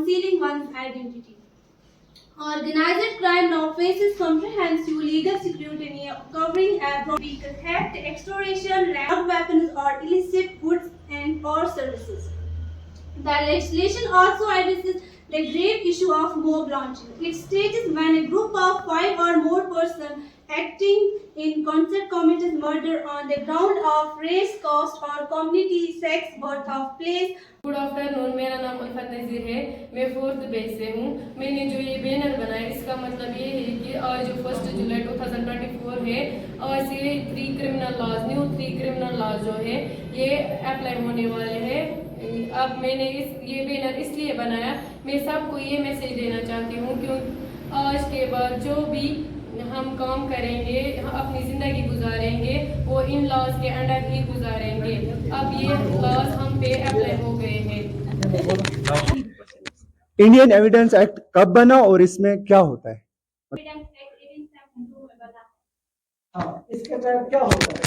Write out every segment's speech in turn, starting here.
concealing one's identity. Organized crime now faces comprehensive legal scrutiny covering vehicle theft, extortion, land weapons, or illicit goods and or services. The legislation also addresses the grave issue of mob launching. It states when a group of 5 or more persons acting in concert commits murder on the ground of race, caste or community, sex, birth of place. Good afternoon, मेरा नाम उल्फत नज़ीर है। मैं 4th base से हूँ। मैंने जो ये banner बनाया इसका मतलब ये है कि आज जो 1 जुलाई 2024 है, आज से न्यू 3 क्रिमिनल लॉज जो है ये अप्लाई होने वाले हैं। अब मैंने ये बैनर इसलिए बनाया, मैं सबको ये मैसेज देना चाहती हूँ क्योंकि आज के बाद जो भी हम काम करेंगे, अपनी ज़िंदगी गुजारेंगे, वो इन लॉज के अंडर ही गुजारेंगे। अब ये लॉज हम पे अप्लाई हो गए हैं। इंडियन एविडेंस एक्ट कब बना और इसमें क्या होता है? इसके तहत क्या होता है?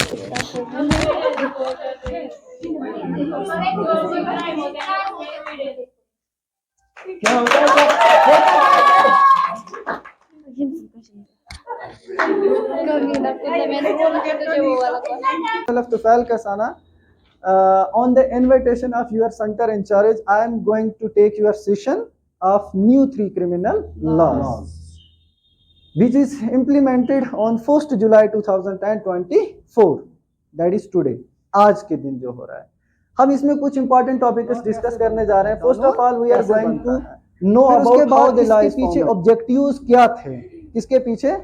On the invitation of your center in charge, I am going to take your session of new 3 criminal laws, which is implemented on 1st July 2024. That is today. आज के दिन जो हो रहा है, हम इसमें कुछ इंपॉर्टेंट टॉपिक्स डिस्कस करने जा रहे हैं। First of all we are going to know about how the law, इसके पीछे ऑब्जेक्टिव्स क्या थे, इसके पीछे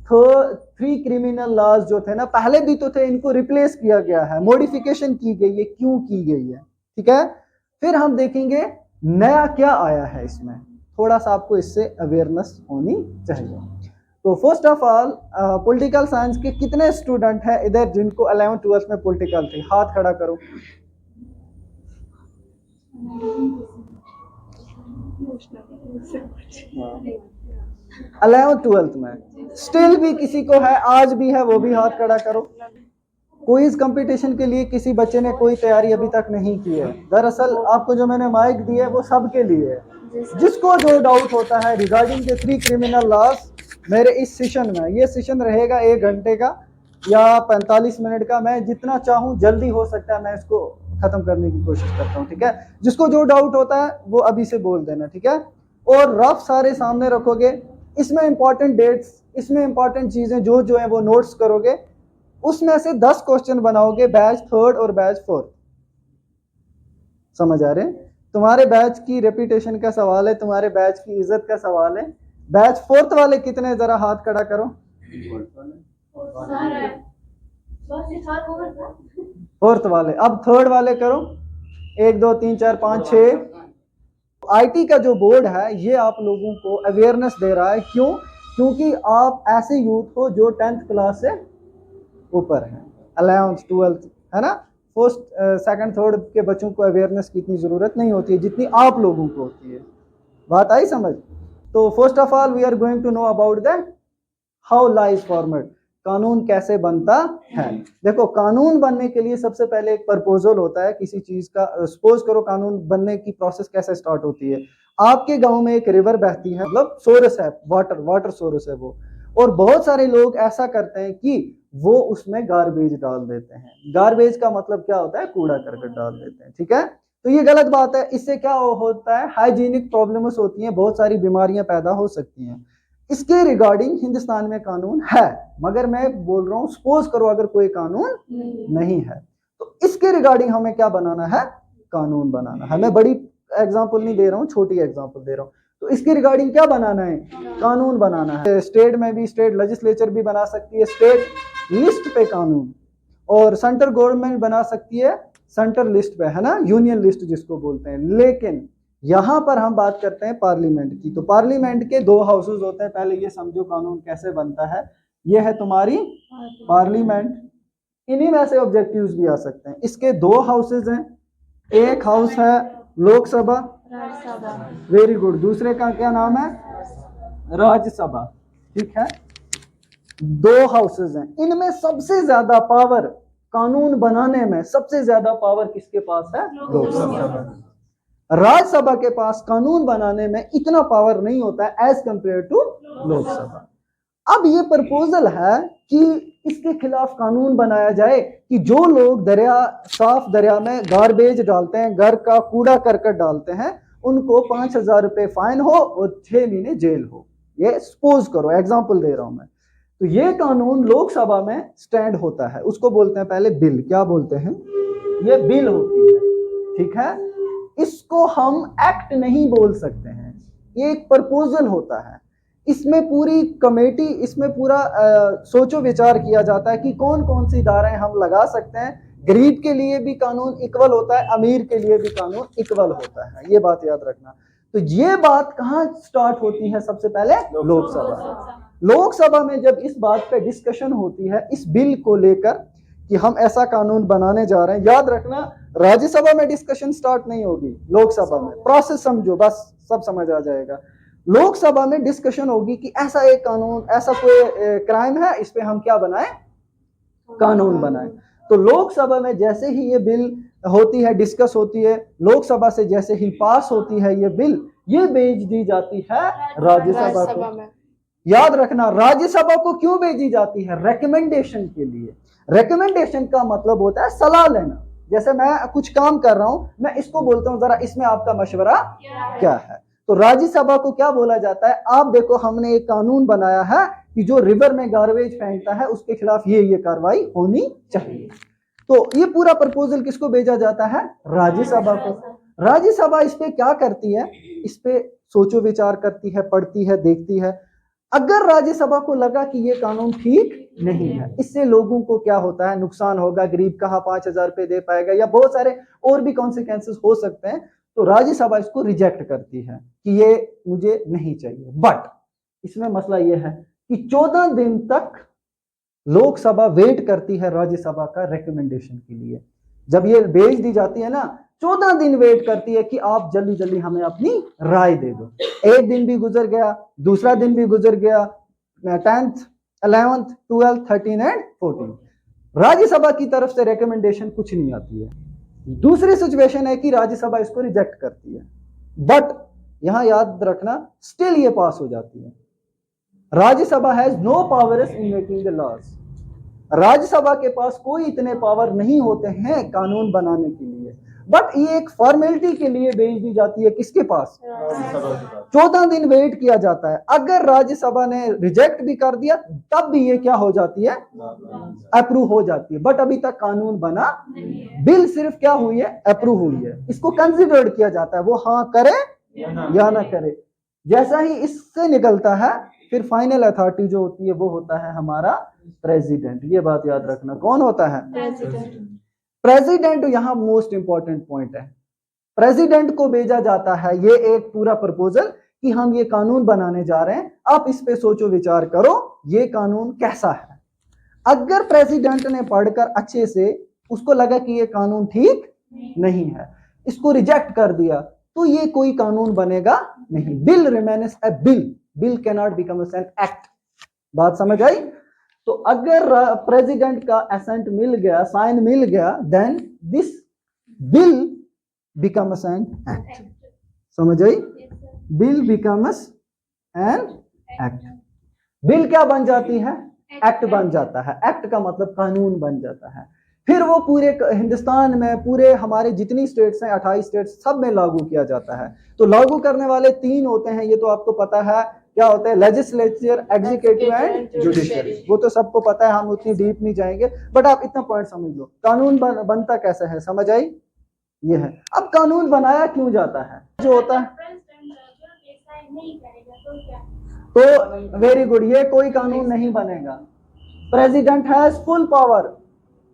3 क्रिमिनल लॉज जो थे ना, पहले भी तो थे, इनको रिप्लेस किया गया है, मॉडिफिकेशन की गई है, क्यों की गई है, ठीक है। फिर हम देखेंगे नया क्या आया है इसमें, थोड़ा सा आपको इससे अवेयरनेस होनी चाहिए। तो first of all political science के कितने स्टूडेंट हैं इधर जिनको 11th 12th में पॉलिटिकल थे? हाथ खड़ा करो। हाँ। 11th 12th में स्टिल भी किसी को है, आज भी है, वो भी हाथ खड़ा करो। क्विज कंपटीशन के लिए किसी बच्चे ने कोई तैयारी अभी तक नहीं की है? दरअसल आपको जो मैंने माइक दी है वो सबके लिए है। जिसको जो डाउट होता है रिगार्डिंग द 3 क्रिमिनल लॉज, मेरे इस सेशन में, ये सेशन रहेगा 1 घंटे का या 45 मिनट का, मैं जितना चाहूँ जल्दी हो सकता है मैं इसको खत्म करने की कोशिश करता हूँ, ठीक है। जिसको जो डाउट होता है वो अभी से बोल देना, ठीक है। और रफ सारे सामने रखोगे, इसमें इंपॉर्टेंट डेट्स, इसमें इंपॉर्टेंट चीजें जो जो है वो नोट्स करोगे, उसमें से 10 क्वेश्चन बनाओगे बैच 3rd और बैच 4th। समझ आ रहे हैं? तुम्हारे बैच की रेपुटेशन का सवाल है, तुम्हारे बैच की इज्जत का सवाल है। बैच 4th वाले कितने, जरा हाथ खड़ा करो। 4th वाले, अब 3rd वाले करो। 1 2 3 4 5 6। आईटी का जो बोर्ड है ये आप लोगों को अवेयरनेस दे रहा है, क्यों? क्योंकि आप ऐसे यूथ हो जो 10th क्लास से ऊपर है, 11th 12th है ना। 1st 2nd 3rd के बच्चों को अवेयरनेस की इतनी ज़रूरत नहीं होती है जितनी आप लोगों को होती है। बात आई समझ? तो first of all we are going to know about the how law is formed, कानून कैसे बनता है। देखो, कानून बनने के लिए सबसे पहले एक प्रपोजल होता है किसी चीज़ का। सपोज करो कानून बनने की प्रोसेस कैसे स्टार्ट होती है। आपके गांव में एक रिवर बहती है, मतलब सोर्स है, वाटर सोर्स है वो, और बहुत सारे लोग ऐसा करते हैं कि वो उसमें गार्बेज डाल देते हैं। गार्बेज का मतलब क्या होता है? कूड़ा करकट डाल देते हैं, ठीक है। तो ये गलत बात है। इससे क्या होता है? हाइजीनिक प्रॉब्लम्स होती हैं, बहुत सारी बीमारियां पैदा हो सकती हैं। इसके रिगार्डिंग हिंदुस्तान में कानून है, मगर मैं बोल रहा हूँ सपोज करो अगर कोई कानून नहीं है तो इसके रिगार्डिंग हमें क्या बनाना है? कानून बनाना है। मैं बड़ी एग्जांपल नहीं दे रहा हूँ, छोटी एग्जांपल दे रहा हूँ। तो इसके रिगार्डिंग क्या बनाना है? कानून बनाना है। स्टेट में भी स्टेट लेजिस्लेचर भी बना सकती है स्टेट लिस्ट पे कानून, और सेंट्रल गवर्नमेंट बना सकती है सेंट्रल लिस्ट पे, है ना, यूनियन लिस्ट जिसको बोलते हैं। लेकिन यहाँ पर हम बात करते हैं पार्लियामेंट की। तो पार्लियामेंट के 2 हाउसेज होते हैं। पहले ये समझो कानून कैसे बनता है। ये है तुम्हारी पार्लियामेंट, इन्हीं में से ऑब्जेक्टिव्स भी आ सकते हैं। इसके 2 हाउसेज हैं, एक हाउस है लोकसभा, वेरी गुड, दूसरे का क्या नाम है? राज्यसभा, ठीक है। 2 हाउसेज हैं, इनमें सबसे ज्यादा पावर कानून बनाने में सबसे ज्यादा पावर किसके पास है? लोकसभा। राज्यसभा के पास कानून बनाने में इतना पावर नहीं होता है एज कंपेयर टू लोकसभा। अब ये प्रपोजल है कि इसके खिलाफ कानून बनाया जाए कि जो लोग साफ दरिया में गार्बेज डालते हैं, घर का कूड़ा करकट डालते हैं, उनको 5,000 रुपए फाइन हो और 6 महीने जेल हो। ये सपोज करो, एग्जांपल दे रहा हूं मैं। तो ये कानून लोकसभा में स्टैंड होता है, उसको बोलते हैं पहले बिल। क्या बोलते हैं? ये बिल होती है, ठीक है। इसको हम एक्ट नहीं बोल सकते हैं, ये एक प्रपोजल होता है। इसमें पूरी कमेटी, इसमें पूरा सोचो विचार किया जाता है कि कौन कौन सी धाराएं हम लगा सकते हैं। गरीब के लिए भी कानून इक्वल होता है, अमीर के लिए भी कानून इक्वल होता है, ये बात याद रखना। तो ये बात कहाँ स्टार्ट होती है? सबसे पहले लोकसभा। लोकसभा में जब इस बात पे डिस्कशन होती है, इस बिल को लेकर कि हम ऐसा कानून बनाने जा रहे हैं, याद रखना राज्यसभा में डिस्कशन स्टार्ट नहीं होगी, लोकसभा में। प्रोसेस समझो, बस सब समझ आ जाएगा। लोकसभा में डिस्कशन होगी कि ऐसा एक कानून, ऐसा कोई क्राइम है, इस पे हम क्या बनाएं? कानून बनाएं। तो लोकसभा में जैसे ही ये बिल होती है, डिस्कस होती है, लोकसभा से जैसे ही पास होती है ये बिल, ये भेज दी जाती है राज्यसभा को। याद रखना, राज्यसभा को क्यों भेजी जाती है? रिकमेंडेशन के लिए। रिकमेंडेशन का मतलब होता है सलाह लेना। जैसे मैं कुछ काम कर रहा हूं, मैं इसको बोलता हूं जरा इसमें आपका मशवरा क्या है। तो राज्यसभा को क्या बोला जाता है? आप देखो, हमने एक कानून बनाया है कि जो रिवर में गार्बेज फेंकता है उसके खिलाफ ये कार्रवाई होनी चाहिए। तो ये पूरा प्रपोजल किसको भेजा जाता है? राज्यसभा को। राज्यसभा इस पे क्या करती है? इस पे सोचो विचार करती है, पढ़ती है, देखती है। अगर राज्यसभा को लगा कि ये कानून ठीक नहीं है, इससे लोगों को क्या होता है? नुकसान होगा, गरीब कहाँ 5,000 रुपए दे पाएगा, या बहुत सारे और भी कॉन्सिक्वेंसेस हो सकते हैं, तो राज्यसभा इसको रिजेक्ट करती है कि ये मुझे नहीं चाहिए। बट इसमें मसला ये है कि 14 दिन तक लोकसभा वेट करती है राज्यसभा का रिकमेंडेशन के लिए। जब ये भेज दी जाती है ना, 14 दिन वेट करती है कि आप जल्दी जल्दी हमें अपनी राय दे दो। एक दिन भी गुजर गया, दूसरा दिन भी गुजर गया, 10th 11th 12th 13 and 14, Rajya Sabha की तरफ से रिकमेंडेशन कुछ नहीं आती है। दूसरी सिचुएशन है कि राज्यसभा इसको रिजेक्ट करती है, बट यहां याद रखना स्टिल ये पास हो जाती है। Rajya Sabha has no powers in making the laws. Rajya Sabha के पास कोई इतने पावर नहीं होते हैं कानून बनाने के लिए, बट ये एक फॉर्मेलिटी के लिए भेज दी जाती है। किसके पास? 14 दिन वेट किया जाता है। अगर राज्यसभा ने रिजेक्ट भी कर दिया तब भी ये क्या हो जाती है? अप्रूव हो जाती है। बट अभी तक कानून बना, बिल सिर्फ क्या हुई है? अप्रूव हुई है। इसको कंसिडर्ड किया जाता है, वो हाँ करे या ना करे। जैसा ही इससे निकलता है, फिर फाइनल अथॉरिटी जो होती है वो होता है हमारा प्रेसिडेंट। ये बात याद रखना, कौन होता है? प्रेसिडेंट। यहाँ मोस्ट इंपॉर्टेंट पॉइंट है, प्रेसिडेंट को भेजा जाता है ये एक पूरा प्रपोजल कि हम ये कानून बनाने जा रहे हैं, आप इस पे सोचो विचार करो, ये कानून कैसा है। अगर प्रेसिडेंट ने पढ़कर अच्छे से उसको लगा कि ये कानून ठीक नहीं है, इसको रिजेक्ट कर दिया, तो ये कोई कानून बनेगा नहीं। Bill remains A bill, bill can not become an act. बात समझ आई? तो अगर प्रेसिडेंट का असेंट मिल गया, साइन मिल गया, then this bill becomes an act. समझ आई? Bill becomes an act. Bill क्या बन जाती है? एक्ट बन जाता है। एक्ट का मतलब कानून बन जाता है। फिर वो पूरे हिंदुस्तान में, पूरे हमारे जितनी स्टेट्स हैं 28 स्टेट्स, सब में लागू किया जाता है। तो लागू करने वाले 3 होते हैं, ये तो आपको पता है। क्या होते हैं? Legislature, executive and judiciary. वो तो सबको पता है, हम उतनी डीप नहीं जाएंगे, बट आप इतना पॉइंट समझ लो। कानून बनता कैसा है, समझ आई? ये है। अब कानून बनाया क्यों जाता है? जो होता है तो वेरी गुड, ये कोई कानून नहीं बनेगा। President has full power.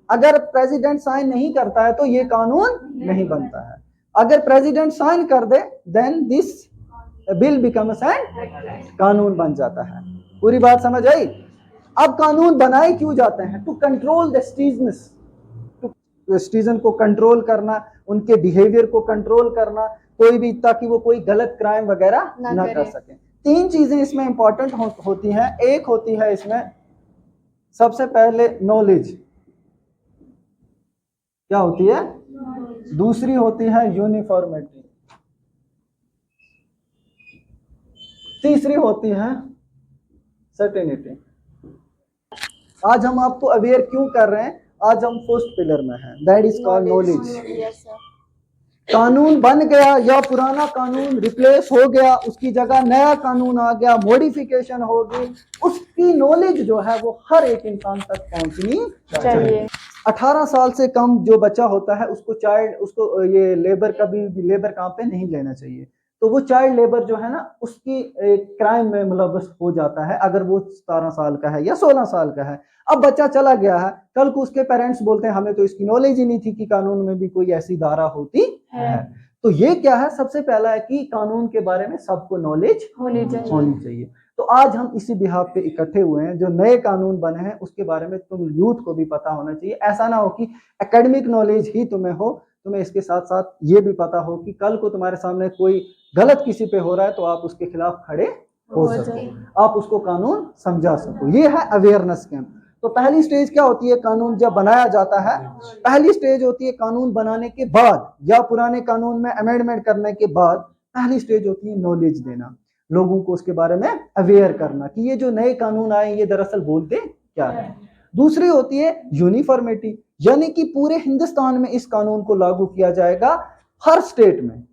अगर प्रेसिडेंट साइन नहीं करता है तो ये कानून नहीं बनता है। अगर प्रेसिडेंट साइन कर दे, then this bill becomes an कानून बन जाता है। पूरी बात समझ आई? अब कानून बनाए क्यों जाते हैं? To control the citizens, citizen को कंट्रोल करना, उनके बिहेवियर को कंट्रोल करना, कोई भी, ताकि वो कोई गलत क्राइम वगैरह ना कर सके। 3 चीजें इसमें इंपॉर्टेंट होती हैं। एक होती है इसमें सबसे पहले नॉलेज, क्या होती है? दूसरी होती है यूनिफॉर्मिटी, तीसरी होती है सर्टेनिटी। आज हम आपको अवेयर क्यों कर रहे हैं? आज हम फर्स्ट पिलर में हैं, दैट इज कॉल्ड नॉलेज। कानून बन गया या पुराना कानून रिप्लेस हो गया, उसकी जगह नया कानून आ गया, मॉडिफिकेशन हो गई, उसकी नॉलेज जो है वो हर एक इंसान तक पहुंचनी चाहिए। 18 साल से कम जो बच्चा होता है उसको ये लेबर कभी भी लेबर काम पे नहीं लेना चाहिए। तो वो चाइल्ड लेबर जो है ना, उसकी क्राइम में मुलव्वस हो जाता है अगर वो 17 साल का है या 16 साल का है। अब बच्चा चला गया है, कल को उसके पेरेंट्स बोलते हैं हमें तो इसकी नॉलेज ही नहीं थी कि कानून में भी कोई ऐसी धारा होती है। तो ये क्या है, सबसे पहला है कि कानून के बारे में सबको नॉलेज होनी चाहिए। तो आज हम इसी बिहाफ पे इकट्ठे हुए हैं, जो नए कानून बने हैं उसके बारे में तुम यूथ को भी पता होना चाहिए। ऐसा ना हो कि एकेडमिक नॉलेज ही तुम्हें हो, तुम्हें इसके साथ साथ ये भी पता हो कि कल को तुम्हारे सामने कोई गलत किसी पे हो रहा है तो आप उसके खिलाफ खड़े हो सको, आप उसको कानून समझा सको। ये है अवेयरनेस कैंप। तो पहली स्टेज क्या होती है कानून जब बनाया जाता है? पहली स्टेज होती है कानून बनाने के बाद या पुराने कानून में अमेंडमेंट करने के बाद पहली स्टेज होती है नॉलेज देना, लोगों को उसके बारे में अवेयर करना कि ये जो नए कानून आए ये दरअसल बोलते क्या है। दूसरी होती है यूनिफॉर्मिटी, यानी कि पूरे हिंदुस्तान में इस कानून को लागू किया जाएगा, हर स्टेट में,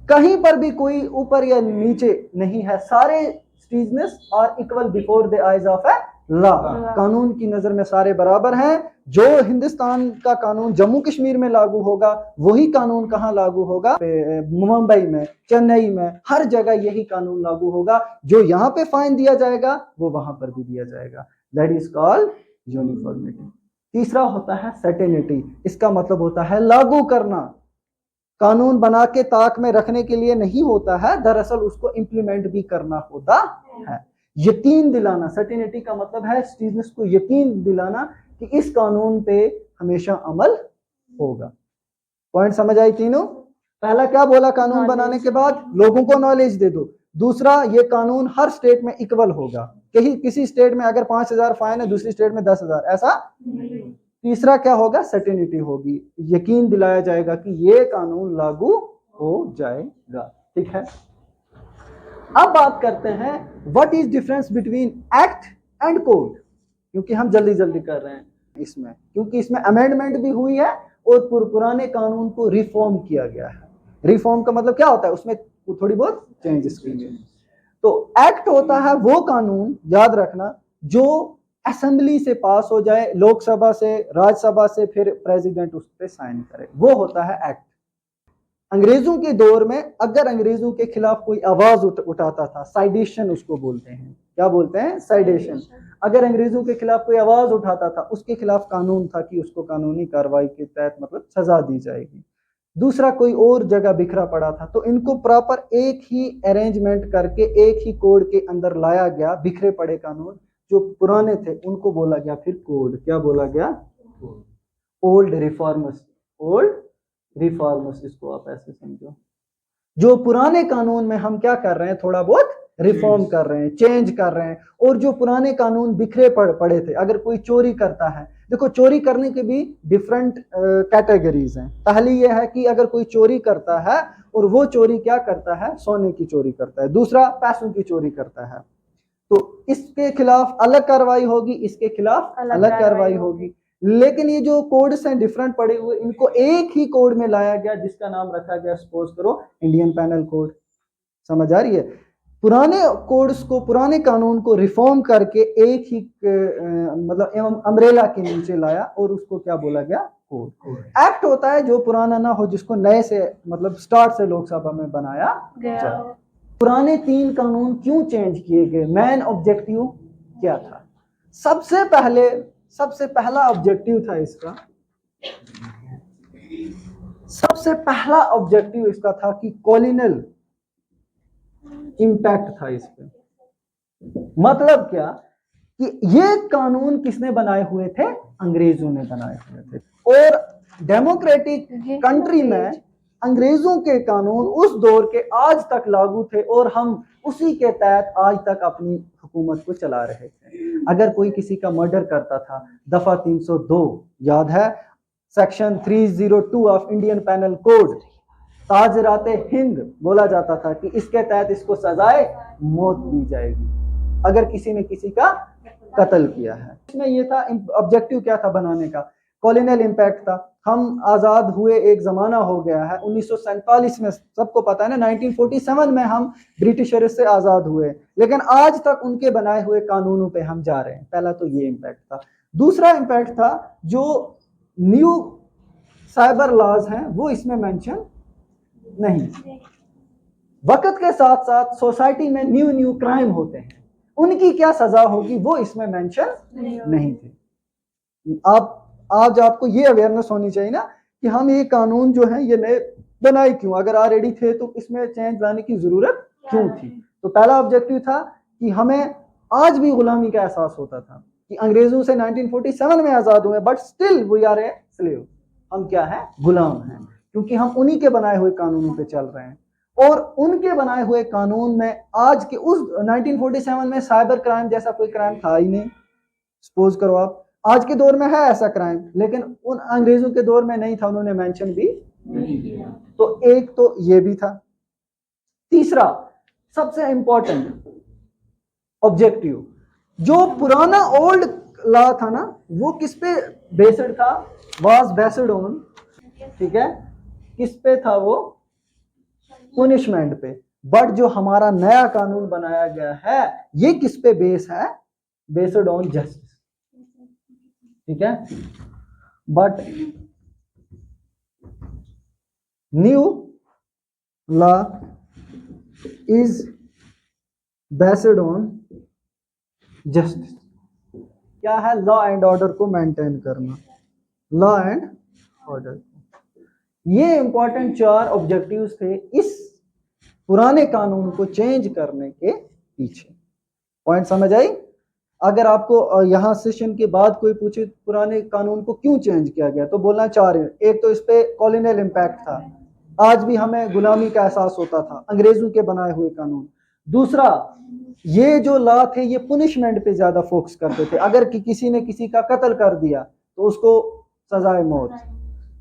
कहीं पर भी कोई ऊपर या नीचे नहीं है, सारे citizens are equal before the eyes of a law. कानून की नजर में सारे बराबर हैं। जो हिंदुस्तान का कानून जम्मू कश्मीर में लागू होगा वही कानून कहाँ लागू होगा? मुंबई में, चेन्नई में, हर जगह यही कानून लागू होगा। जो यहाँ पे फाइन दिया जाएगा वो वहां पर भी दिया जाएगा। That is called uniformity. तीसरा होता है सर्टेनिटी, इसका मतलब होता है लागू करना। कानून बना के ताक में रखने के लिए नहीं होता है, दरअसल उसको इम्प्लीमेंट भी करना होता है। यकीन दिलाना, सर्टेनिटी का मतलब है सिटीजन्स को यकीन दिलाना कि इस कानून पे हमेशा अमल होगा। पॉइंट समझ आई तीनों? पहला क्या बोला कानून बनाने के बाद? लोगों को नॉलेज दे दो। दूसरा, ये कानून हर स्टेट में इक्वल होगा, कहीं किसी स्टेट में अगर 5,000 फाइन है दूसरी स्टेट में 10,000, ऐसा। तीसरा क्या होगा? सर्टेनिटी होगी, यकीन दिलाया जाएगा कि ये कानून लागू हो जाएगा। ठीक है, अब बात करते हैं what is difference between act and code, क्योंकि हम जल्दी जल्दी कर रहे हैं इसमें, क्योंकि इसमें अमेंडमेंट भी हुई है और पुराने कानून को रिफॉर्म किया गया है। रिफॉर्म का मतलब क्या होता है? उसमें थोड़ी बहुत चेंजेस की गई। तो एक्ट होता है वो कानून, याद रखना, जो असेंबली से पास हो जाए, लोकसभा से, राज्यसभा से, फिर प्रेसिडेंट उस पर साइन करे, वो होता है एक्ट। अंग्रेजों के दौर में अगर अंग्रेजों के खिलाफ कोई आवाज उठाता था, साइडेशन उसको बोलते हैं, क्या बोलते हैं? साइडेशन। अगर अंग्रेजों के खिलाफ कोई आवाज उठाता था उसके खिलाफ कानून था कि उसको कानूनी कार्रवाई के तहत मतलब सजा दी जाएगी। दूसरा, कोई और जगह बिखरा पड़ा था तो इनको प्रॉपर एक ही अरेंजमेंट करके एक ही कोड के अंदर लाया गया। बिखरे पड़े कानून जो पुराने थे उनको बोला गया फिर कोड। क्या बोला गया? Old reformers. ओल्ड रिफॉर्मर्स, इसको आप ऐसे समझो। जो पुराने कानून में हम क्या कर रहे हैं? थोड़ा बहुत रिफॉर्म कर रहे हैं, चेंज कर रहे हैं। और जो पुराने कानून बिखरे पड़े थे, अगर कोई चोरी करता है, देखो चोरी करने के भी डिफरेंट कैटेगरीज हैं। पहली ये है कि अगर कोई चोरी करता है और वो चोरी क्या करता है? सोने की चोरी करता है। दूसरा, पैसों की चोरी करता है, तो इसके खिलाफ अलग कार्रवाई होगी, इसके खिलाफ अलग कार्रवाई होगी। लेकिन ये जो कोड्स हैं डिफरेंट पड़े हुए, इनको एक ही कोड में लाया गया जिसका नाम रखा गया, सपोज करो, इंडियन पैनल कोड। समझ आ रही है? पुराने कोड्स को, पुराने कानून को रिफॉर्म करके एक ही मतलब अम्ब्रेला के नीचे लाया और उसको क्या बोला गया? कोड। एक्ट होता है जो पुराना ना हो, जिसको नए से मतलब स्टार्ट से लोकसभा में बनाया जाए। पुराने 3 कानून क्यों चेंज किए गए? मेन ऑब्जेक्टिव क्या था? सबसे पहला ऑब्जेक्टिव था इसका, सबसे पहला ऑब्जेक्टिव इसका था कि कॉलोनियल इम्पैक्ट था इस पे। मतलब क्या कि ये कानून किसने बनाए हुए थे? अंग्रेजों ने बनाए हुए थे। और डेमोक्रेटिक कंट्री में अंग्रेजों के कानून उस दौर के आज तक लागू थे और हम उसी के तहत आज तक अपनी हुकूमत को चला रहे थे। अगर कोई किसी का मर्डर करता था, दफा 302 याद है, section 302 of Indian penal code, ताजराते हिंद बोला जाता था कि इसके तहत इसको सजाए मौत दी जाएगी अगर किसी ने किसी का कत्ल किया है। इसमें ये था, ऑब्जेक्टिव क्या था बनाने का, कॉलोनियल इम्पैक्ट था। हम आज़ाद हुए एक ज़माना हो गया है, 1947 में, सबको पता है ना, 1947 में हम ब्रिटिशर्स से आज़ाद हुए, लेकिन आज तक उनके बनाए हुए कानूनों पे हम जा रहे हैं। पहला तो ये इम्पैक्ट था। दूसरा इम्पैक्ट था जो न्यू साइबर लॉज हैं वो इसमें मेंशन नहीं। वक्त के साथ साथ सोसाइटी में न्यू क्राइम होते हैं, उनकी क्या सजा होगी वो इसमें मेंशन नहीं थे। आप आज आपको ये अवेयरनेस होनी चाहिए ना कि हम ये कानून जो है ये नए बनाए क्यों, अगर ऑलरेडी थे तो इसमें चेंज लाने की जरूरत क्यों थी। तो पहला ऑब्जेक्टिव था कि हमें आज भी गुलामी का एहसास होता था कि अंग्रेजों से 1947 में आजाद हुए, but still we are a slave, हम क्या है, गुलाम हैं, क्योंकि हम उन्हीं के बनाए हुए कानूनों पे चल रहे हैं। और उनके बनाए हुए कानून में आज के उस 1947 में साइबर क्राइम जैसा कोई क्राइम था ही नहीं। सपोज करो आप, आज के दौर में है ऐसा क्राइम, लेकिन उन अंग्रेजों के दौर में नहीं था, उन्होंने मेंशन भी नहीं किया। तो एक तो ये भी था। तीसरा सबसे इंपॉर्टेंट ऑब्जेक्टिव, जो पुराना ओल्ड लॉ था ना वो किस पे बेस्ड था, वाज बेस्ड ऑन, ठीक है, किस पे था वो, पुनिशमेंट पे। बट जो हमारा नया कानून बनाया गया है ये किस पे बेस है, बेस्ड ऑन जस्टिस, ठीक है। But new law is based on justice. क्या है, लॉ एंड ऑर्डर को मेंटेन करना, लॉ एंड ऑर्डर। ये इंपॉर्टेंट 4 ऑब्जेक्टिव्स थे इस पुराने कानून को चेंज करने के पीछे। पॉइंट समझ आई? अगर आपको यहाँ सेशन के बाद कोई पूछे पुराने कानून को क्यों चेंज किया गया तो बोलना चाह रहे हैं, एक तो इस पे कॉलोनियल इम्पैक्ट था, आज भी हमें गुलामी का एहसास होता था, अंग्रेजों के बनाए हुए कानून। दूसरा, ये जो लॉ थे ये पुनिशमेंट पे ज्यादा फोकस करते थे, अगर किसी ने किसी का कत्ल कर दिया तो उसको सजाए मौत,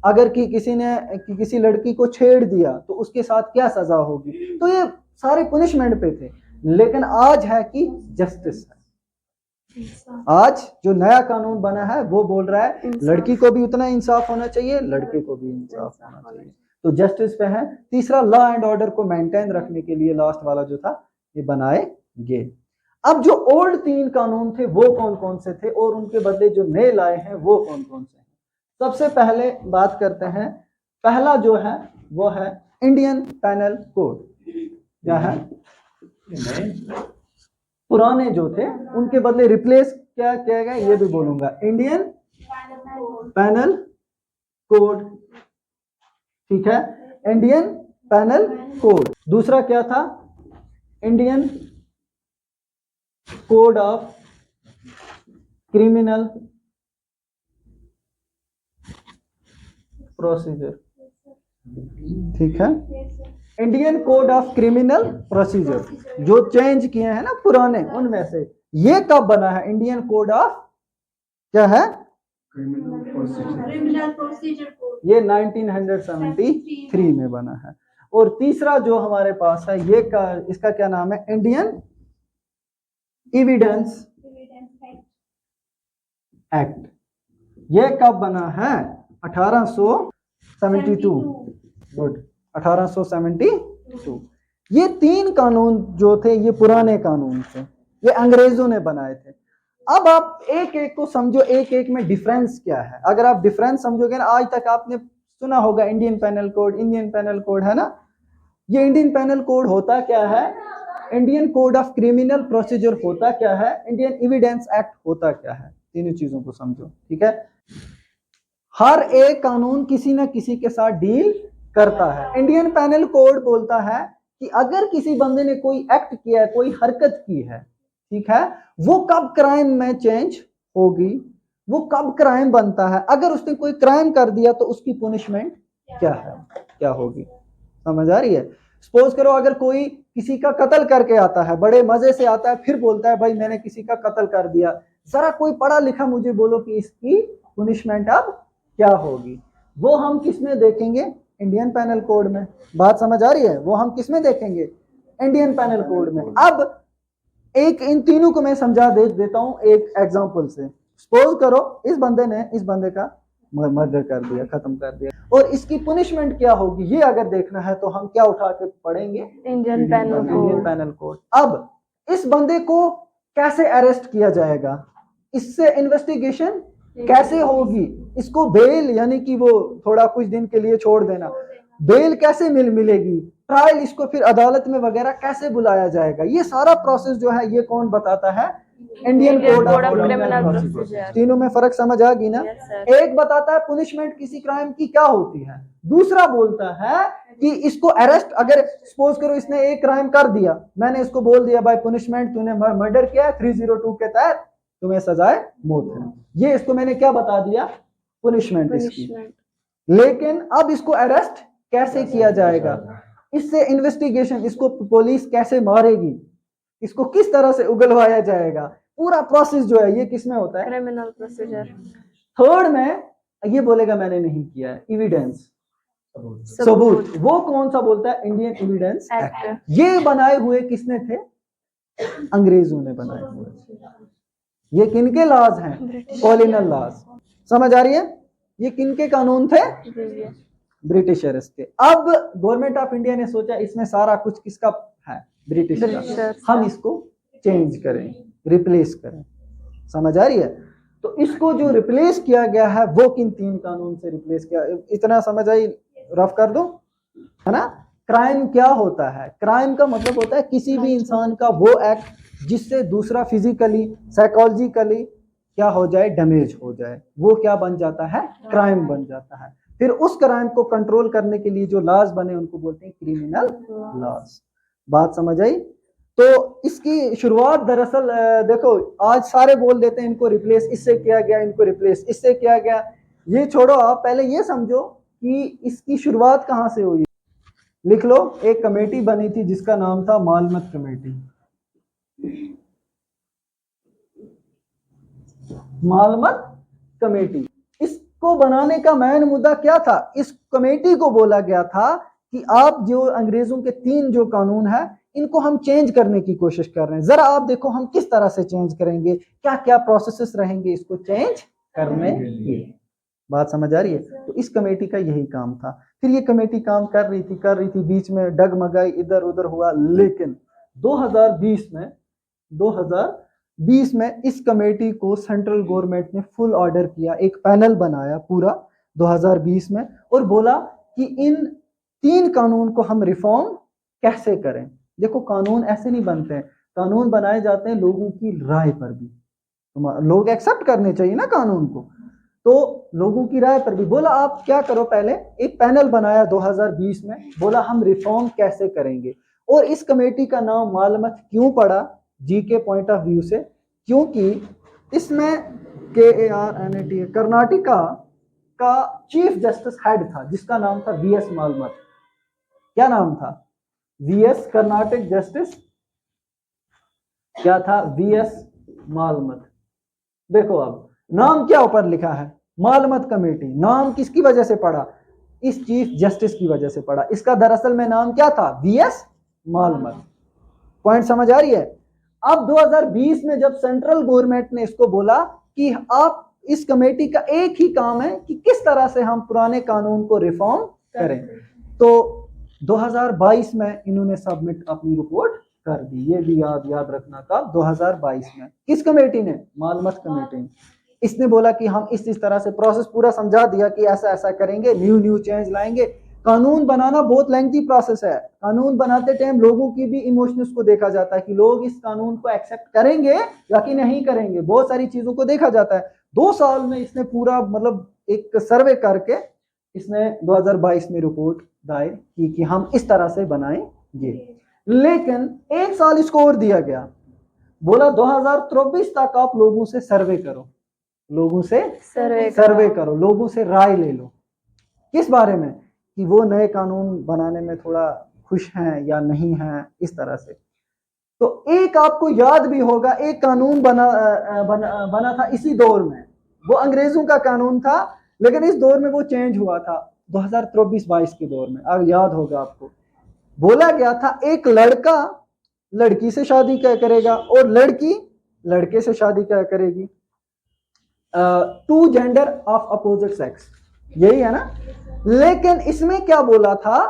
अगर किसी ने किसी लड़की को छेड़ दिया तो उसके साथ क्या सजा होगी, तो ये सारे पुनिशमेंट पे थे। लेकिन आज है कि जस्टिस है। आज जो नया कानून बना है वो बोल रहा है लड़की को भी उतना इंसाफ होना चाहिए, लड़के को भी इंसाफ होना चाहिए, तो जस्टिस पे है। तीसरा, लॉ एंड ऑर्डर को मेंटेन रखने के लिए लास्ट वाला जो था ये बनाए गए। अब जो ओल्ड 3 कानून थे वो कौन कौन से थे और उनके बदले जो नए लाए हैं वो कौन कौन से हैं। सबसे पहले बात करते हैं, पहला जो है वो है इंडियन पैनल कोड। क्या है, पुराने जो थे उनके बदले रिप्लेस क्या किया गया ये भी बोलूंगा, इंडियन पैनल कोड, ठीक है, इंडियन पैनल कोड। दूसरा क्या था, Indian code of criminal procedure, ठीक है, Indian code of criminal procedure जो चेंज किए हैं ना पुराने, उनमें से ये कब बना है, इंडियन कोड ऑफ क्या है, क्रिमिनल प्रोसीजर कोड, ये 1973 में बना है। और तीसरा जो हमारे पास है ये इसका क्या नाम है, इंडियन एविडेंस एक्ट। ये कब बना है, 1872, गुड, 1872। ये 3 कानून जो थे ये पुराने कानून थे, ये अंग्रेजों ने बनाए थे। अब आप एक एक को समझो, एक एक में डिफरेंस क्या है। अगर आप डिफरेंस समझोगे ना, आज तक आपने सुना होगा Indian penal code, Indian penal code, है ना। ये इंडियन पैनल कोड होता क्या है, Indian code of criminal procedure होता क्या है, इंडियन एविडेंस एक्ट होता क्या है, तीनों चीजों को समझो, ठीक है। हर एक कानून किसी न किसी के साथ डील करता है। इंडियन पैनल कोड बोलता है कि अगर किसी बंदे ने कोई एक्ट किया है, कोई हरकत की है, ठीक है, वो कब क्राइम में चेंज होगी, वो कब क्राइम बनता है, अगर उसने कोई क्राइम कर दिया तो उसकी पुनिशमेंट क्या है, क्या होगी, समझ आ रही है। सपोज करो अगर कोई किसी का कत्ल करके आता है, बड़े मजे से आता है, फिर बोलता है भाई मैंने किसी का कत्ल कर दिया, जरा कोई पढ़ा लिखा मुझे बोलो कि इसकी पुनिशमेंट अब क्या होगी। वो हम किस में देखेंगे, इंडियन पैनल कोड में। बात समझ आ रही है? वो हम किस में देखेंगे? इंडियन पैनल कोड में। अब एक इन तीनों को मैं समझा देता हूं एक एग्जांपल से। सपोज करो इस बंदे ने इस बंदे का मर्डर कर दिया, खत्म कर दिया, और इसकी पुनिशमेंट क्या होगी ये अगर देखना है तो हम क्या उठा के पढ़ेंगे? Indian penal code. अब इस बंदे को कैसे अरेस्ट किया जाएगा? इससे इन्वेस्टिगेशन कैसे होगी? इसको बेल यानी कि वो थोड़ा कुछ दिन के लिए छोड़ देना, बेल कैसे मिलेगी? ट्रायल, इसको फिर अदालत में वगैरह कैसे बुलाया जाएगा? ये सारा प्रोसेस जो है ये कौन बताता है? Indian code of criminal procedure. तीनों में फर्क समझ आ गई ना? एक बताता है पुनिशमेंट किसी क्राइम की क्या होती है, दूसरा बोलता है कि इसको अरेस्ट, अगर सपोज करो इसने एक क्राइम कर दिया, मैंने इसको बोल दिया भाई पुनिशमेंट तूने मर्डर किया 302 के तहत तुम्हें सजाए मौत है, ये इसको मैंने क्या बता दिया? पुनिशमेंट इसकी। लेकिन अब इसको अरेस्ट कैसे किया जाएगा? इससे इन्वेस्टिगेशन, इसको पुलिस कैसे मारेगी, इसको किस तरह से उगलवाया जाएगा, पूरा प्रोसेस जो है ये किस में होता है? Criminal procedure. थर्ड में ये बोलेगा मैंने नहीं किया है, एविडेंस, सबूत। वो कौन सा बोलता है? Indian evidence act. ये बनाए हुए किसने थे? अंग्रेजों ने बनाए हुए। ये किनके लॉज हैं? Colonial laws. समझ आ रही है? ये किनके कानून थे? ब्रिटिशर्स के। अब गवर्नमेंट ऑफ इंडिया ने सोचा इसमें सारा कुछ किसका है? ब्रिटिश का। हम इसको चेंज करें, रिप्लेस करें। समझ आ रही है? तो इसको जो रिप्लेस किया गया है वो किन तीन कानून से रिप्लेस किया? इतना समझ आई? रफ कर दो, है ना? क्राइम क्या होता है? क्राइम का मतलब होता है किसी भी इंसान का वो एक्ट जिससे दूसरा फिजिकली, साइकोलॉजिकली क्या हो जाए? डैमेज हो जाए, वो क्या बन जाता है? क्राइम बन जाता है। फिर उस क्राइम को कंट्रोल करने के लिए जो लॉज बने उनको बोलते हैं क्रिमिनल लॉज। बात समझ आई? तो इसकी शुरुआत दरअसल देखो, आज सारे बोल देते हैं इनको रिप्लेस इससे किया गया, इनको रिप्लेस इससे किया गया। ये छोड़ो, आप पहले ये समझो कि इसकी शुरुआत कहाँ से हुई। लिख लो, एक कमेटी बनी थी जिसका नाम था मालमत कमेटी। मालमत कमेटी, इसको बनाने का मेन मुद्दा क्या था? इस कमेटी को बोला गया था कि आप जो अंग्रेजों के 3 जो कानून है इनको हम चेंज करने की कोशिश कर रहे हैं, जरा आप देखो हम किस तरह से चेंज करेंगे, क्या क्या प्रोसेसेस रहेंगे इसको चेंज करने के। बात समझ आ रही है? तो इस कमेटी का यही काम था। फिर ये कमेटी काम कर रही थी, बीच में डगमगाई, इधर उधर हुआ, लेकिन 2020 में इस कमेटी को सेंट्रल गवर्नमेंट ने फुल ऑर्डर किया, एक पैनल बनाया पूरा 2020 में, और बोला कि इन 3 कानून को हम रिफॉर्म कैसे करें। देखो, कानून ऐसे नहीं बनते हैं, कानून बनाए जाते हैं लोगों की राय पर भी। लोग एक्सेप्ट करने चाहिए ना कानून को, तो लोगों की राय पर भी बोला आप क्या करो, पहले एक पैनल बनाया 2020 में, बोला हम रिफॉर्म कैसे करेंगे। और इस कमेटी का नाम मालमत क्यों पड़ा? जी के पॉइंट ऑफ व्यू से, क्योंकि इसमें KARNAT कर्नाटका का चीफ जस्टिस हेड था जिसका नाम था VS मालमत। क्या नाम था? VS, कर्नाटक जस्टिस क्या था? VS मालमत। देखो अब नाम क्या ऊपर लिखा है? मालमत कमेटी। नाम किसकी वजह से पड़ा? इस चीफ जस्टिस की वजह से पड़ा। इसका दरअसल में नाम क्या था? VS मालमत। पॉइंट समझ आ रही है? अब 2020 में जब सेंट्रल गवर्नमेंट ने इसको बोला कि आप, इस कमेटी का एक ही काम है कि किस तरह से हम पुराने कानून को रिफॉर्म करें, तो 2022 में इन्होंने सबमिट अपनी रिपोर्ट कर दी। ये भी याद रखना का 2022 में। किस कमेटी ने? मालमत कमेटी ने। इसने बोला कि हम इस तरह से प्रोसेस पूरा समझा दिया कि ऐसा ऐसा करेंगे, न्यू चेंज लाएंगे। कानून बनाना बहुत लेंथी प्रोसेस है। कानून बनाते टाइम लोगों की भी इमोशंस को देखा जाता है कि लोग इस कानून को एक्सेप्ट करेंगे या कि नहीं करेंगे। बहुत सारी चीजों को देखा जाता है। 2 साल में इसने पूरा मतलब एक सर्वे करके इसने 2022 में रिपोर्ट दायर की कि हम इस तरह से बनाएंगे। लेकिन 1 साल इसको और दिया गया, बोला 2024 तक आप लोगों से सर्वे करो, लोगों से सर्वे करो, लोगों से राय ले लो। किस बारे में? कि वो नए कानून बनाने में थोड़ा खुश हैं या नहीं हैं, इस तरह से। तो एक आपको याद भी होगा, एक कानून बना था इसी दौर में, वो अंग्रेजों का कानून था, लेकिन इस दौर में वो चेंज हुआ था। 2023-22 के दौर में, अब याद होगा आपको, बोला गया था एक लड़का लड़की से शादी क्या करेगा और लड़की लड़के से शादी क्या करेगी, to gender of opposite sex, यही है ना। लेकिन इसमें क्या बोला था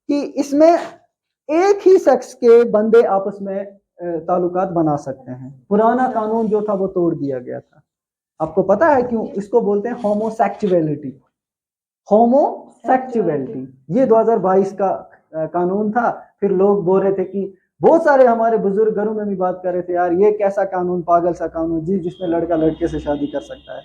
कि इसमें एक ही सेक्स के बंदे आपस में ताल्लुकात बना सकते हैं। पुराना कानून जो था वो तोड़ दिया गया था। आपको पता है क्यों? इसको बोलते हैं होमोसेक्सुअलिटी। होमोसेक्सुअलिटी ये 2022 का कानून था। फिर लोग बोल रहे थे कि बहुत सारे हमारे बुजुर्ग घरों में भी बात कर रहे थे, यार ये कैसा कानून, पागल सा कानून जी, जिसमें लड़का लड़के से शादी कर सकता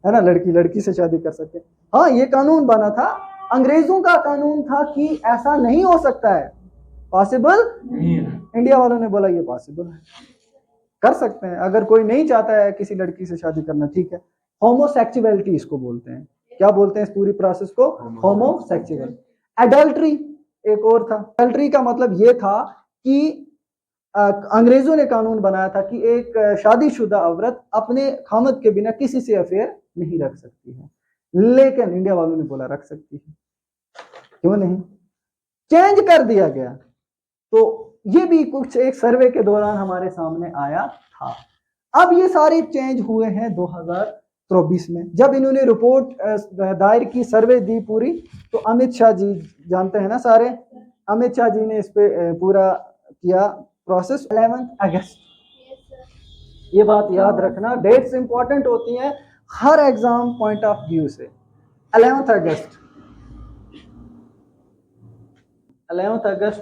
है ना, लड़की लड़की से शादी कर सकते हैं। हाँ, ये कानून बना था, अंग्रेजों का कानून था कि ऐसा नहीं हो सकता है, पॉसिबल नहीं है। इंडिया वालों ने बोला ये पॉसिबल है, कर सकते हैं, अगर कोई नहीं चाहता है किसी लड़की से शादी करना, ठीक है। होमोसेक्सुअलिटी इसको बोलते हैं। क्या बोलते हैं इस पूरी प्रोसेस को? होमोसेक्सुअल। एडल्ट्री एक और था। एडल्ट्री का मतलब ये था कि अंग्रेजों ने कानून बनाया था कि एक शादीशुदा औरत अपने खामद के बिना किसी से अफेयर नहीं रख सकती है, लेकिन इंडिया वालों ने बोला रख सकती है, क्यों नहीं, चेंज कर दिया गया। तो ये भी कुछ एक सर्वे के दौरान हमारे सामने आया था। अब ये सारे चेंज हुए हैं 2023 में, जब इन्होंने रिपोर्ट दायर की, सर्वे दी पूरी, तो अमित शाह जी जानते हैं ना सारे, अमित शाह जी ने इस पे पूरा किया प्रोसेस 11 अगस्त। ये बात याद रखना, डेट्स इंपॉर्टेंट होती हैं हर एग्जाम पॉइंट ऑफ व्यू से। 11 अगस्त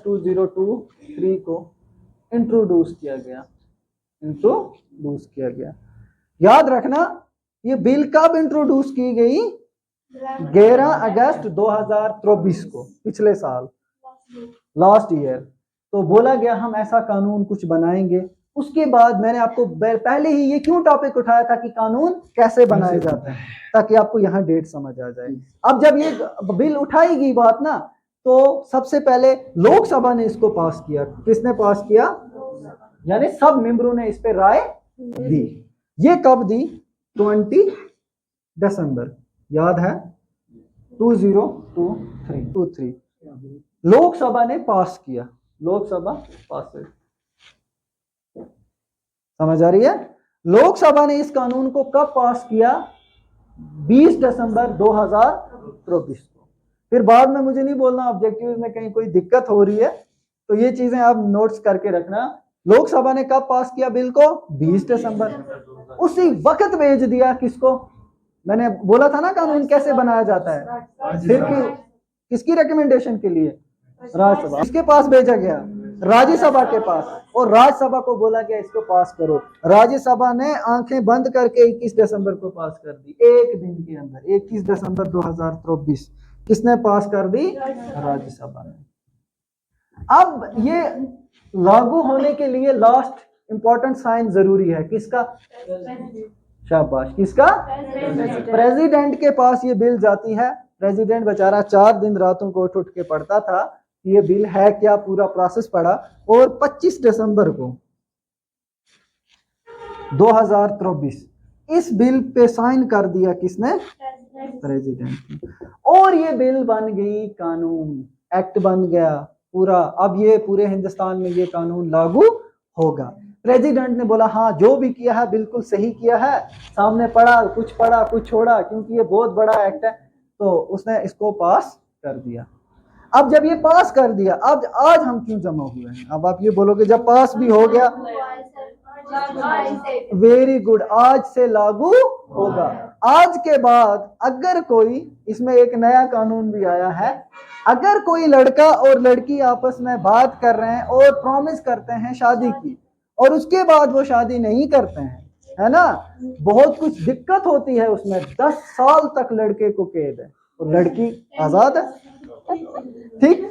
2023 को इंट्रोड्यूस किया गया। याद रखना, ये बिल कब इंट्रोड्यूस की गई? 11 अगस्त 2023 को, पिछले साल, लास्ट ईयर। तो बोला गया हम ऐसा कानून कुछ बनाएंगे। उसके बाद मैंने आपको पहले ही ये क्यों टॉपिक उठाया था कि कानून कैसे बनाए जाते हैं, ताकि आपको यहाँ डेट समझ आ जाए। अब जब ये बिल उठाएगी बात ना, तो सबसे पहले लोकसभा ने इसको पास किया। किसने पास किया? यानी सब मेंबरों ने इस पे राय दी। ये कब दी? 20 दिसंबर, याद है? 2023 लोकसभा ने पास किया। लोकसभा पास, समझ आ रही है? लोकसभा ने इस कानून को कब पास किया? 20 दिसंबर 2023 को। फिर बाद में मुझे नहीं बोलना ऑब्जेक्टिव में कहीं कोई दिक्कत हो रही है, तो ये चीजें आप नोट्स करके रखना। लोकसभा ने कब पास किया बिल को? 20 दिसंबर। उसी वक्त भेज दिया किसको? मैंने बोला था ना कानून कैसे बनाया जाता है, फिर किसकी रिकमेंडेशन के लिए? राज्यसभा। इसके पास भेजा गया? राज्यसभा के पास, और राज्यसभा को बोला गया इसको पास करो। राज्यसभा ने आंखें बंद करके 21 दिसंबर को पास कर दी, एक दिन के अंदर। 21 दिसंबर 2023 किसने पास कर दी? राज्यसभा ने। अब ये लागू होने के लिए लास्ट इंपॉर्टेंट साइन जरूरी है। किसका? शाबाश, किसका? प्रेसिडेंट के पास ये बिल जाती है। प्रेसिडेंट बेचारा 4 दिन रातों को उठ के पढ़ता था ये बिल है क्या, पूरा प्रोसेस पढ़ा, और 25 दिसंबर को 2023 इस बिल पे साइन कर दिया। किसने? प्रेसिडेंट। और ये बिल बन गई कानून, एक्ट बन गया पूरा। अब ये पूरे हिंदुस्तान में ये कानून लागू होगा। प्रेसिडेंट ने बोला हाँ जो भी किया है बिल्कुल सही किया है, सामने पढ़ा कुछ छोड़ा, क्योंकि ये बहुत बड़ा एक्ट है, तो उसने इसको पास कर दिया। अब जब ये पास कर दिया, अब आज हम क्यों जमा हुए हैं? अब आप ये बोलोगे जब पास भी हो गया, वेरी गुड, आज से लागू होगा। आज के बाद अगर कोई, इसमें एक नया कानून भी आया है, अगर कोई लड़का और लड़की आपस में बात कर रहे हैं और प्रॉमिस करते हैं शादी की, और उसके बाद वो शादी नहीं करते हैं, है ना, बहुत कुछ दिक्कत होती है उसमें। 10 साल तक लड़के को कैद है और लड़की आजाद है। ठीक,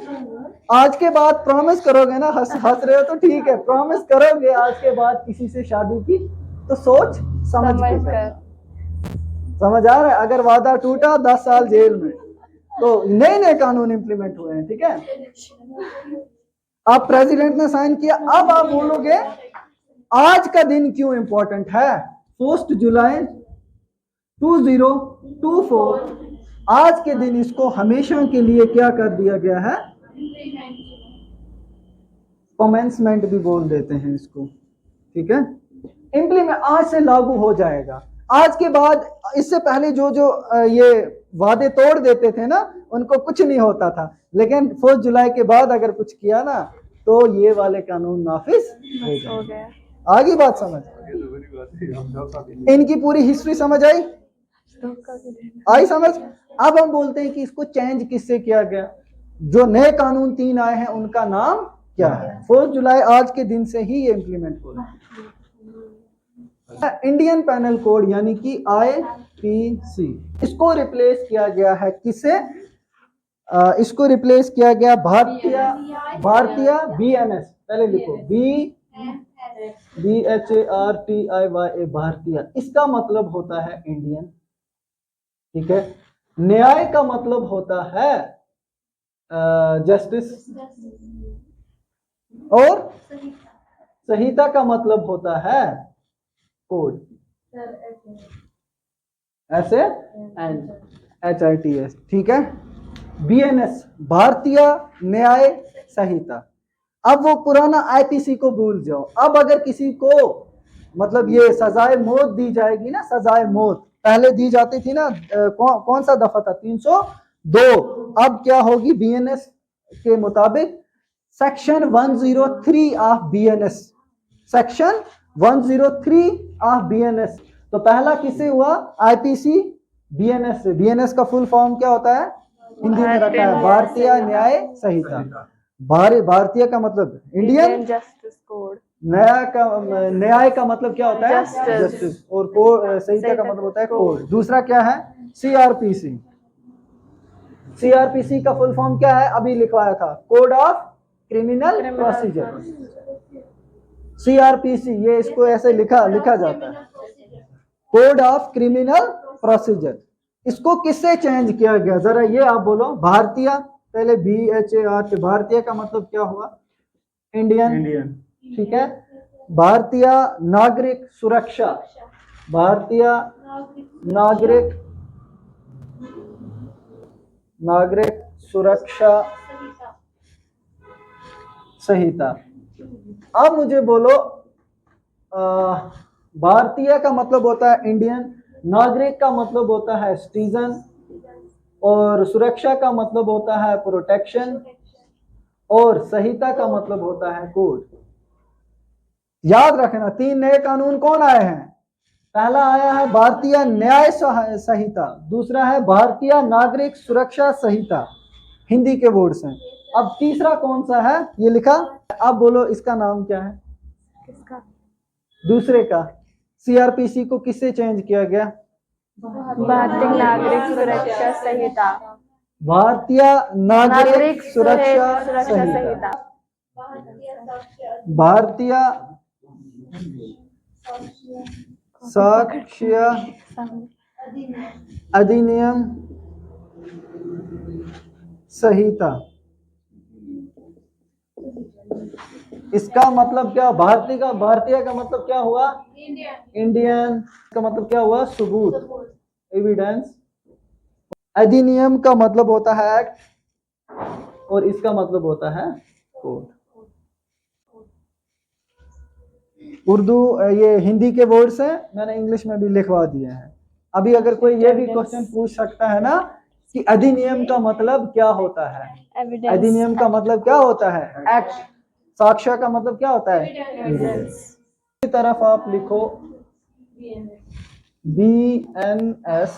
आज के बाद प्रॉमिस करोगे ना, हंस रहे हो तो ठीक है, प्रॉमिस करोगे आज के बाद किसी से शादी की, तो सोच समझ के, समझ आ रहा है? अगर वादा टूटा 10 साल जेल में। तो नए कानून इंप्लीमेंट हुए हैं, ठीक है। अब प्रेसिडेंट ने साइन किया। अब आप बोलोगे आज का दिन क्यों इंपॉर्टेंट है? 1 जुलाई 2024 आज के दिन इसको हमेशा के लिए क्या कर दिया गया है, कमेंसमेंट भी बोल देते हैं इसको, ठीक है। इम्प्लीमेंट आज से लागू हो जाएगा। आज के बाद, इससे पहले जो ये वादे तोड़ देते थे ना, उनको कुछ नहीं होता था, लेकिन 4 जुलाई के बाद अगर कुछ किया ना तो ये वाले कानून नाफिज हो गया। आगे बात समझ, इनकी पूरी हिस्ट्री समझ आई समझ। अब हम बोलते हैं कि इसको चेंज किससे किया गया, जो नए कानून 3 आए हैं उनका नाम क्या है। 4 जुलाई आज के दिन से ही ये इम्प्लीमेंट हो रहा है। इंडियन पैनल कोड यानी कि IPC, इसको रिप्लेस किया गया है किससे, इसको रिप्लेस किया गया भारतीय BNS, पहले लिखो BHARTIYA, भारतीय। इसका मतलब होता है इंडियन, ठीक है। न्याय का मतलब होता है जस्टिस, और संहिता का मतलब होता है कोड, ऐसे HITS, ठीक है। BNS भारतीय न्याय संहिता। अब वो पुराना IPC को भूल जाओ। अब अगर किसी को मतलब ये सजाए मौत दी जाएगी ना, सजाए मौत पहले दी जाती थी ना, कौन सा दफा था, 302। अब क्या होगी BNS के मुताबिक, section 103 of BNS, section 103 of BNS। तो पहला किससे हुआ, IPC BNS से। BNS का फुल फॉर्म क्या होता है, हिंदी में रखा है भारतीय न्याय संहिता। भारतीय का मतलब इंडियन जस्टिस कोड, न्याय का मतलब क्या होता है, जस्टिस, और संहिता का मतलब होता है कोड। दूसरा क्या है, CRPC का फुल फॉर्म क्या है, अभी लिखवाया था, code of criminal procedure. CRPC, ये इसको ऐसे लिखा जाता है, कोड ऑफ क्रिमिनल प्रोसीजर। इसको किससे चेंज किया गया, जरा ये आप बोलो। भारतीय, पहले BHAR, भारतीय का मतलब क्या हुआ, इंडियन, ठीक है। भारतीय नागरिक सुरक्षा, भारतीय नागरिक सुरक्षा संहिता। अब मुझे बोलो, भारतीय का मतलब होता है इंडियन, नागरिक का मतलब होता है सिटीजन, और सुरक्षा का मतलब होता है प्रोटेक्शन, और संहिता का मतलब होता है कोड। याद रखना, 3 नए कानून कौन आए हैं, पहला आया है भारतीय न्याय संहिता, दूसरा है भारतीय नागरिक सुरक्षा संहिता, हिंदी के बोर्ड से। अब तीसरा कौन सा है, ये लिखा। अब बोलो इसका नाम क्या है, किसका, दूसरे का। CRPC को किससे चेंज किया गया, भारतीय नागरिक सुरक्षा संहिता, भारतीय नागरिक सुरक्षा संहिता, भारतीय साक्ष्य अधिनियम संहिता। इसका मतलब क्या, भारतीय का मतलब क्या हुआ, इंडियन का मतलब क्या हुआ, सबूत, एविडेंस। अधिनियम का मतलब होता है एक्ट, और इसका मतलब होता है कोड। उर्दू ये हिंदी के वर्ड्स हैं, मैंने इंग्लिश में भी लिखवा दिए हैं। अभी अगर कोई ये भी क्वेश्चन पूछ सकता है ना कि अधिनियम का मतलब क्या होता है, अधिनियम का मतलब क्या होता है, एक्ट। साक्ष्य का मतलब क्या होता है, एविडेंस। की तरफ आप लिखो BNS।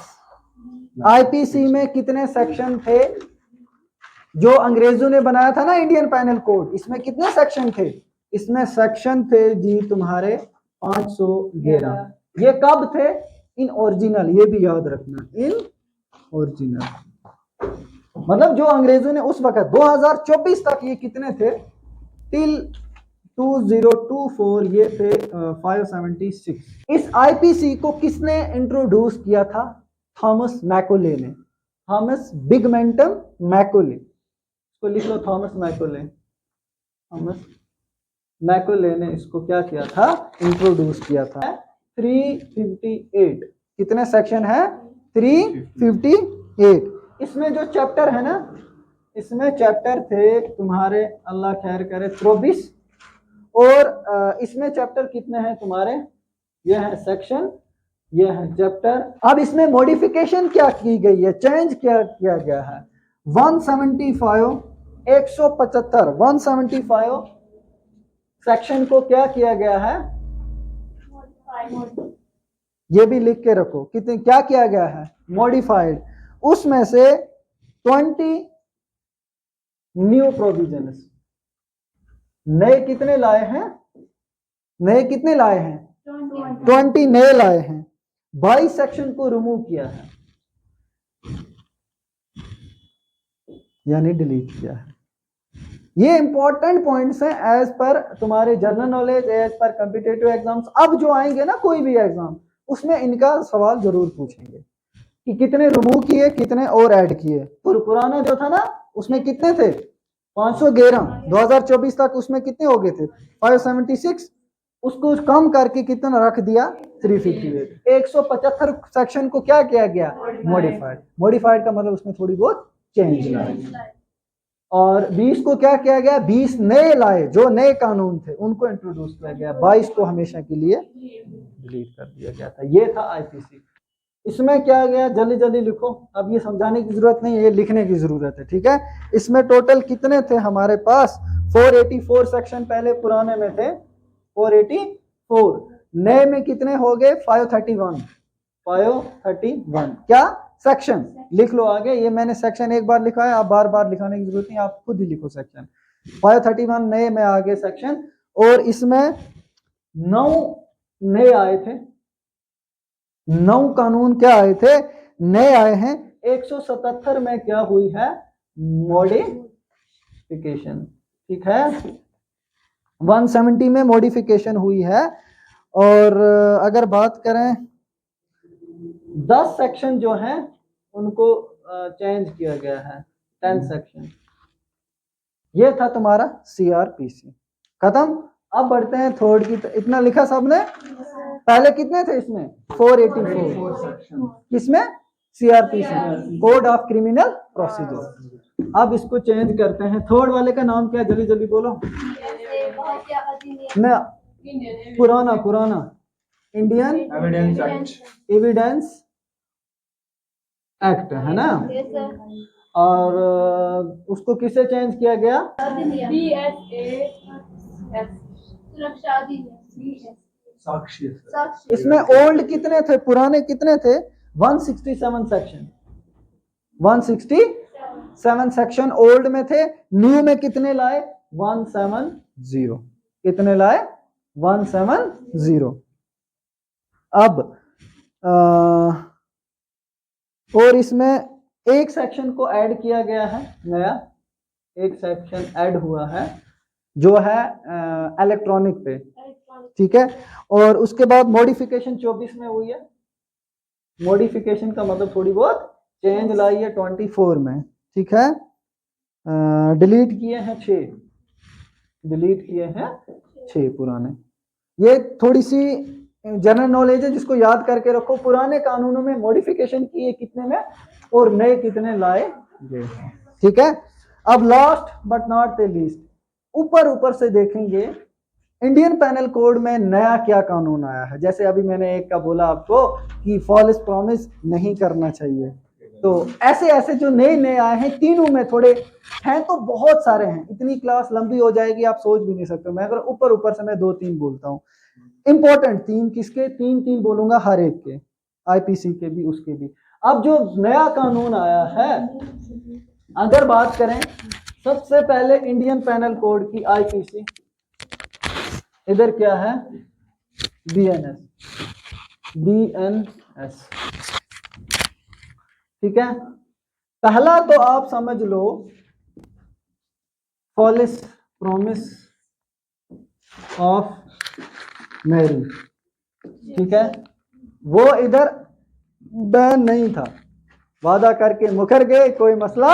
IPC में कितने सेक्शन थे, जो अंग्रेजों ने बनाया था ना इंडियन पैनल कोड, इसमें कितने सेक्शन थे, इसमें सेक्शन थे जी तुम्हारे 511। ये कब थे, इन ओरिजिनल, ये भी याद रखना, इन ओरिजिनल, मतलब जो अंग्रेजों ने उस वक्त 2024 तक ये कितने थे, टिल 2024 ये थे 576। इस IPC को किसने इंट्रोड्यूस किया था, थॉमस मैकोले ने, थॉमस बिगमेंटम मैकोले। इसको लिख लो, थॉमस मैकोले ने इसको क्या किया था, इंट्रोड्यूस किया था। 358 कितने सेक्शन है, 358। इसमें जो चैप्टर है ना, इसमें चैप्टर थे तुम्हारे, अल्लाह खैर करे, 23, और इसमें चैप्टर कितने हैं तुम्हारे, ये है सेक्शन, ये है चैप्टर। अब इसमें मॉडिफिकेशन क्या की गई है, चेंज क्या किया गया है, 175 175 175 सेक्शन को क्या किया गया है, ये भी लिख के रखो, कितने क्या किया गया है, मॉडिफाइड। उसमें से 20 न्यू प्रोविजंस, नए कितने लाए हैं, नए कितने लाए हैं, 20 नए लाए हैं। 22 सेक्शन को रिमूव किया है, यानी डिलीट किया है। ये इंपॉर्टेंट पॉइंट्स हैं एज पर तुम्हारे general knowledge, as per competitive exams. अब जो आएंगे ना कोई भी एग्जाम, उसमें इनका सवाल जरूर पूछेंगे कि कितने रिमूव किए, कितने और ऐड किए। पुराना जो था ना उसमें कितने थे, 511, 2024 तक उसमें कितने हो गए थे, 576, उसको कम करके कितना रख दिया, 358। 175 सेक्शन को क्या किया गया, मॉडिफाइड। मॉडिफाइड का मतलब उसमें थोड़ी बहुत चेंज लाए। और 20 को क्या किया गया, 20 नए लाए, जो नए कानून थे उनको इंट्रोड्यूस किया गया। 22 को हमेशा के लिए डिलीट कर दिया गया था। ये था आईपीसी। इसमें क्या गया, जल्दी जल्दी लिखो, अब ये समझाने की जरूरत नहीं है, ये लिखने की जरूरत है, ठीक है। इसमें टोटल कितने थे हमारे पास, 484 सेक्शन पहले पुराने में थे, 484, नए में कितने हो गए, 531 क्या सेक्शन, लिख लो आगे। ये मैंने सेक्शन एक बार लिखा है, आप बार बार लिखाने की जरूरत नहीं, आप खुद ही लिखो सेक्शन। 531 नए में आ गए सेक्शन, और इसमें 9 नए आए थे, 9 कानून क्या आए थे, नए आए हैं। 177 में क्या हुई है, मॉडिफिकेशन, ठीक है। 170 में मॉडिफिकेशन हुई है। और अगर बात करें 10 सेक्शन जो हैं उनको चेंज किया गया है, 10 सेक्शन। ये था तुम्हारा सीआरपीसी, खत्म। अब बढ़ते हैं थर्ड की। इतना लिखा सबने, पहले कितने थे इसमें, 484 किसमें, CrPC, code of criminal procedure. अब इसको चेंज करते हैं। थर्ड वाले का नाम क्या है, जल्दी जल्दी बोलो। मैं पुराना इंडियन एविडेंस एक्ट है ना, और उसको किससे चेंज किया गया, इसमें ओल्ड कितने थे, पुराने कितने थे, 167 सेक्शन, 167 सेक्शन ओल्ड में थे। न्यू में कितने लाए, 170, कितने लाए, 170। अब और इसमें एक सेक्शन को ऐड किया गया है, नया एक सेक्शन ऐड हुआ है जो है इलेक्ट्रॉनिक पे, ठीक है। और उसके बाद मॉडिफिकेशन 24 में हुई है। मॉडिफिकेशन का मतलब थोड़ी बहुत चेंज लाई है 24 में, ठीक है। डिलीट किए हैं 6, डिलीट किए हैं 6 पुराने। ये थोड़ी सी जनरल नॉलेज है जिसको याद करके रखो। पुराने कानूनों में मॉडिफिकेशन किए कितने में और नए कितने लाए गए, ठीक है। अब last but not the least, ऊपर से देखेंगे इंडियन पेनल कोड में नया क्या कानून आया है। जैसे अभी मैंने एक का बोला आपको कि फॉल्स प्रॉमिस नहीं करना चाहिए, तो ऐसे जो नए आए हैं, तीनों में थोड़े हैं तो बहुत सारे हैं, इतनी क्लास लंबी हो जाएगी आप सोच भी नहीं सकते। मैं अगर ऊपर से मैं 2-3 बोलता हूँ, इंपॉर्टेंट 3 किसके, 3 बोलूंगा हर एक के, आईपीसी के भी, उसके भी। अब जो नया कानून आया है, अगर बात करें सबसे पहले इंडियन पेनल कोड की, आईपीसी, इधर क्या है, बीएनएस, ठीक है। पहला तो आप समझ लो फॉल्स प्रॉमिस ऑफ मैरिज, ठीक है। वो इधर बैन नहीं था, वादा करके मुकर गए, कोई मसला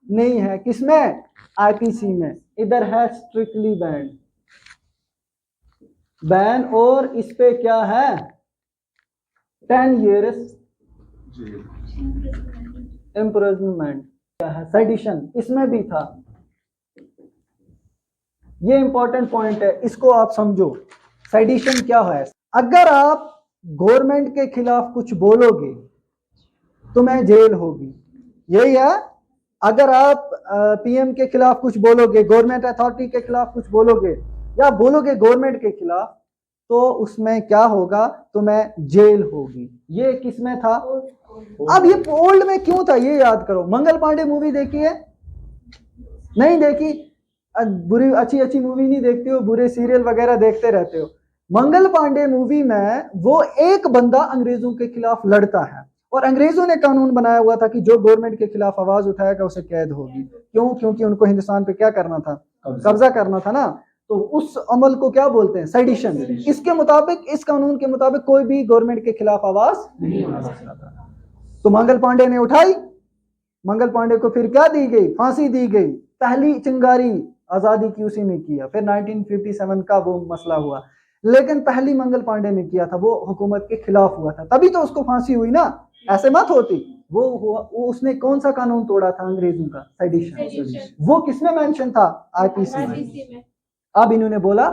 नहीं है। किसमें, आईपीसी में। इधर है स्ट्रिक्टली बैन, और इस पे क्या है, 10 years इम्प्रिजनमेंट क्या है, सेडिशन, इसमें भी था। ये इंपॉर्टेंट पॉइंट है, इसको आप समझो। सेडिशन क्या है? अगर आप गवर्नमेंट के खिलाफ कुछ बोलोगे तुम्हें जेल होगी, यही है। अगर आप पीएम के खिलाफ कुछ बोलोगे, गवर्नमेंट अथॉरिटी के खिलाफ कुछ बोलोगे या बोलोगे गवर्नमेंट के खिलाफ, तो उसमें क्या होगा, तुम्हें जेल होगी। ये किसमें था? अब ये ओल्ड में क्यों था ये याद करो। मंगल पांडे मूवी देखी है? नहीं देखी? बुरी अच्छी मूवी नहीं देखते हो, बुरे सीरियल वगैरह देखते रहते हो। मंगल पांडे मूवी में वो एक बंदा अंग्रेजों के खिलाफ लड़ता है और अंग्रेजों ने कानून बनाया हुआ था कि जो गवर्नमेंट के खिलाफ आवाज उठाएगा उसे कैद होगी। क्यों? क्योंकि उनको हिंदुस्तान पे क्या करना था, कब्जा करना था ना। तो उस अमल को क्या बोलते हैं? सेडिशन। इसके मुताबिक, इस कानून के मुताबिक कोई भी गवर्नमेंट के खिलाफ आवाज नहीं उठा सकता था। तो मंगल पांडे ने उठाई। मंगल पांडे को फिर क्या दी गई? फांसी दी गई। पहली चिंगारी आजादी की उसी ने किया। फिर 1957 का वो मसला हुआ, लेकिन पहली मंगल पांडे ने किया था, वो हुकूमत के खिलाफ हुआ था, तभी तो उसको फांसी हुई ना, ऐसे मत होती। वो हुआ, वो उसने कौन सा कानून तोड़ा था अंग्रेजों का? सेडिशन। वो किसमें मेंशन था? आईपीसी में। अब इन्होंने बोला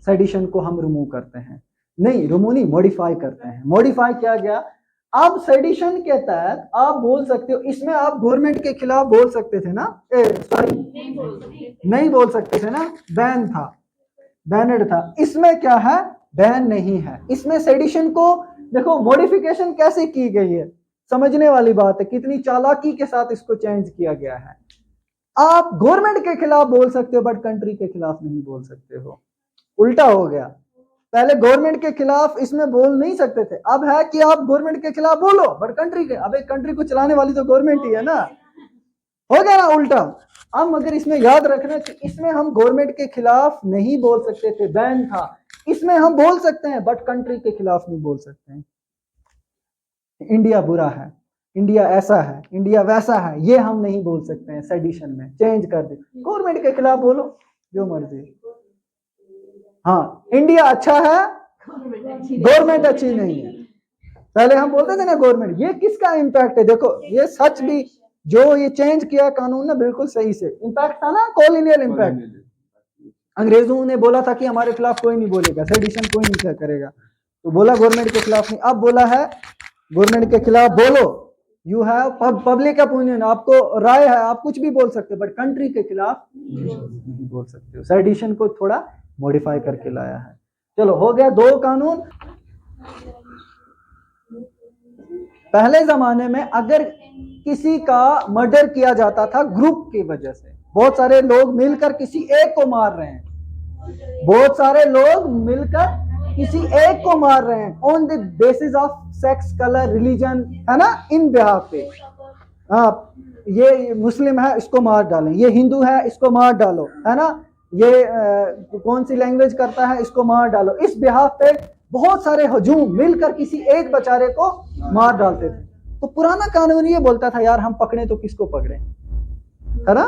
सेडिशन को हम रिमूव करते हैं। नहीं, रिमूव नहीं, मॉडिफाई करते हैं। मॉडिफाई किया गया। अब सेडिशन के तहत आप बोल सकते हो, इसमें आप गवर्नमेंट के खिलाफ बोल सकते थे ना, सॉरी नहीं बोल सकते थे ना, बैन था, बैनड था। इसमें क्या है? बैन नहीं है। इसमें सेडिशन को देखो मॉडिफिकेशन कैसे की गई है, समझने वाली बात है, कितनी चालाकी के साथ इसको चेंज किया गया है। आप गवर्नमेंट के खिलाफ बोल सकते हो बट कंट्री के खिलाफ नहीं बोल सकते हो। उल्टा हो गया। पहले गवर्नमेंट के खिलाफ इसमें बोल नहीं सकते थे, अब है कि आप गवर्नमेंट के खिलाफ बोलो बट कंट्री के। अब एक कंट्री को चलाने वाली तो गवर्नमेंट ही है ना, हो गया ना उल्टा। अब मगर इसमें याद रखना कि इसमें हम गवर्नमेंट के खिलाफ नहीं बोल सकते थे, बैन था। इसमें हम बोल सकते हैं बट कंट्री के खिलाफ नहीं बोल सकते हैं। इंडिया बुरा है, इंडिया ऐसा है, इंडिया वैसा है, ये हम नहीं बोल सकते हैं। सेडिशन में चेंज कर दे, गवर्नमेंट के खिलाफ बोलो जो मर्जी। हाँ, इंडिया अच्छा है, गवर्नमेंट अच्छी नहीं है। पहले हम बोलते थे ना गवर्नमेंट। ये किसका इम्पैक्ट है? देखो ये सच भी, जो ये चेंज किया कानून ना बिल्कुल सही से, इम्पैक्ट था ना, कॉलोनियल इम्पैक्ट। अंग्रेजों ने बोला था कि हमारे खिलाफ कोई नहीं बोलेगा, सेडिशन कोई नहीं क्या करेगा, तो बोला गवर्नमेंट के खिलाफ नहीं। अब बोला है गवर्नमेंट के खिलाफ बोलो, यू हैव पब्लिक ओपिनियन, आपको राय है, आप कुछ भी बोल सकते हो बट कंट्री के खिलाफ नहीं बोल सकते हो। सेडिशन को थोड़ा मॉडिफाई करके लाया है। चलो हो गया 2 कानून। पहले जमाने में अगर किसी का मर्डर किया जाता था ग्रुप की वजह से, बहुत सारे लोग मिलकर किसी एक को मार रहे हैं, बहुत सारे लोग मिलकर किसी एक को मार रहे हैं on the basis of sex, colour, religion, है ना, इन बिहाफ पे। हाँ, ये मुस्लिम है इसको मार डालें, ये हिंदू है इसको मार डालो, है ना, ये कौन सी लैंग्वेज करता है इसको मार डालो। इस बिहाफ पे बहुत सारे हजूम मिलकर किसी एक बेचारे को मार डालते थे। तो पुराना कानून ये बोलता था यार हम पकड़े तो किसको पकड़े, है ना,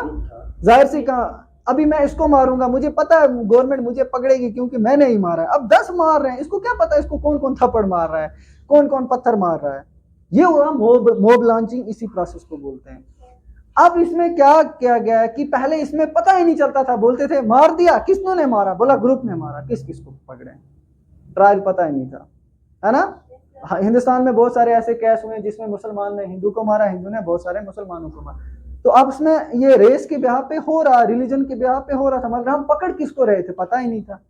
जाहिर सी का अभी मैं इसको मारूंगा, मुझे पता है गवर्नमेंट मुझे पकड़ेगी क्योंकि मैंने ही मारा है। अब 10 मार रहे हैं, इसको क्या पता इसको कौन कौन थप्पड़ मार रहा है, कौन कौन पत्थर मार रहा है। ये हुआ मोब लॉन्चिंग, इसी प्रोसेस को बोलते हैं। अब इसमें क्या किया गया है कि पहले इसमें पता ही नहीं चलता था, बोलते थे मार दिया, किसने मारा, बोला ग्रुप ने मारा, किस किस को पकड़े, ट्रायल पता ही नहीं था, है ना। हिंदुस्तान में बहुत सारे ऐसे केस हुए जिसमें मुसलमान ने हिंदू को मारा, हिंदू ने बहुत सारे मुसलमानों को मारा। तो अब इसमें ये रेस के ब्याह पे हो रहा, रिलीजन के ब्याह पे हो रहा था, मगर हम पकड़ किसको रहे थे पता ही नहीं था।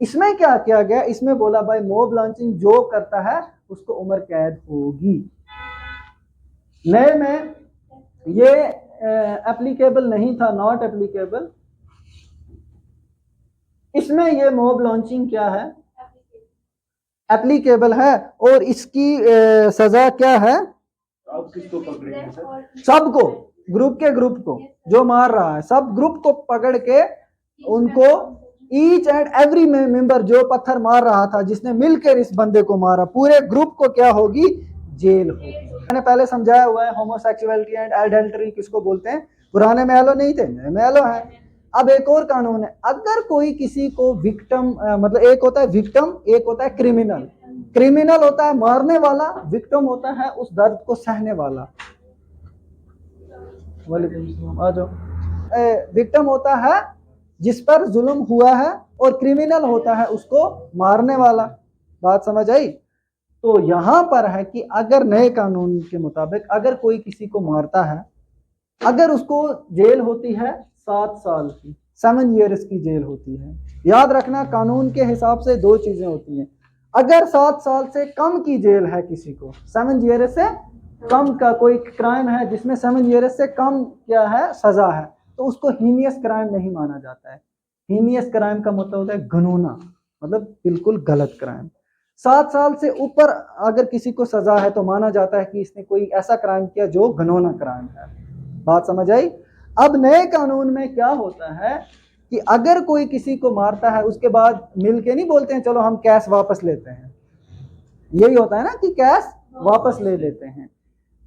इसमें क्या किया गया, इसमें बोला भाई मोब लॉन्चिंग जो करता है उसको उम्र कैद होगी। नए में ये एप्लीकेबल नहीं था, नॉट एप्लीकेबल। इसमें ये मोब लॉन्चिंग क्या है, एप्लीकेबल है। और इसकी सजा क्या है, आप किसको पकड़ेंगे सर? सबको, ग्रुप को जो मार रहा है, सब ग्रुप को पकड़ के उनको ईच एंड एवरी मेंबर जो पत्थर मार रहा था, जिसने मिलकर इस बंदे को मारा, पूरे ग्रुप को क्या होगी, जेल होगी। मैंने पहले समझाया हुआ है होमोसेक्सुअलिटी एंड एडल्टरी किसको बोलते हैं। पुराने में एलो नहीं थे, नए में एलो है। अब एक और कानून है, अगर कोई किसी को विक्टिम, मतलब एक होता है विक्टिम, एक होता है क्रिमिनल। क्रिमिनल होता है मारने वाला, विक्टिम होता है उस दर्द को सहने वाला। वालेकुम सलाम, आ जाओ। विक्टिम होता है जिस पर जुल्म हुआ है और क्रिमिनल होता है उसको मारने वाला। बात समझ आई? तो यहाँ पर है कि अगर नए कानून के मुताबिक अगर कोई किसी को मारता है, अगर उसको जेल होती है 7 साल की, 7 ईयर्स की जेल होती है। याद रखना कानून के हिसाब से दो चीजें होती हैं। अगर 7 साल से कम की जेल है किसी को, 7 ईयर्स से कम का कोई क्राइम है जिसमें 7 ईयर्स से कम क्या है सजा है, तो उसको हीनियस क्राइम नहीं माना जाता है। हीनियस क्राइम का मतलब होता है घिनौना, मतलब बिल्कुल गलत क्राइम। 7 साल से ऊपर अगर किसी को सजा है तो माना जाता है कि इसने कोई ऐसा क्राइम किया जो घिनौना क्राइम है। बात समझ आई? अब नए कानून में क्या होता है कि अगर कोई किसी को मारता है उसके बाद मिल के नहीं बोलते हैं चलो हम कैश वापस लेते हैं, यही होता है ना कि कैश वापस ले लेते हैं।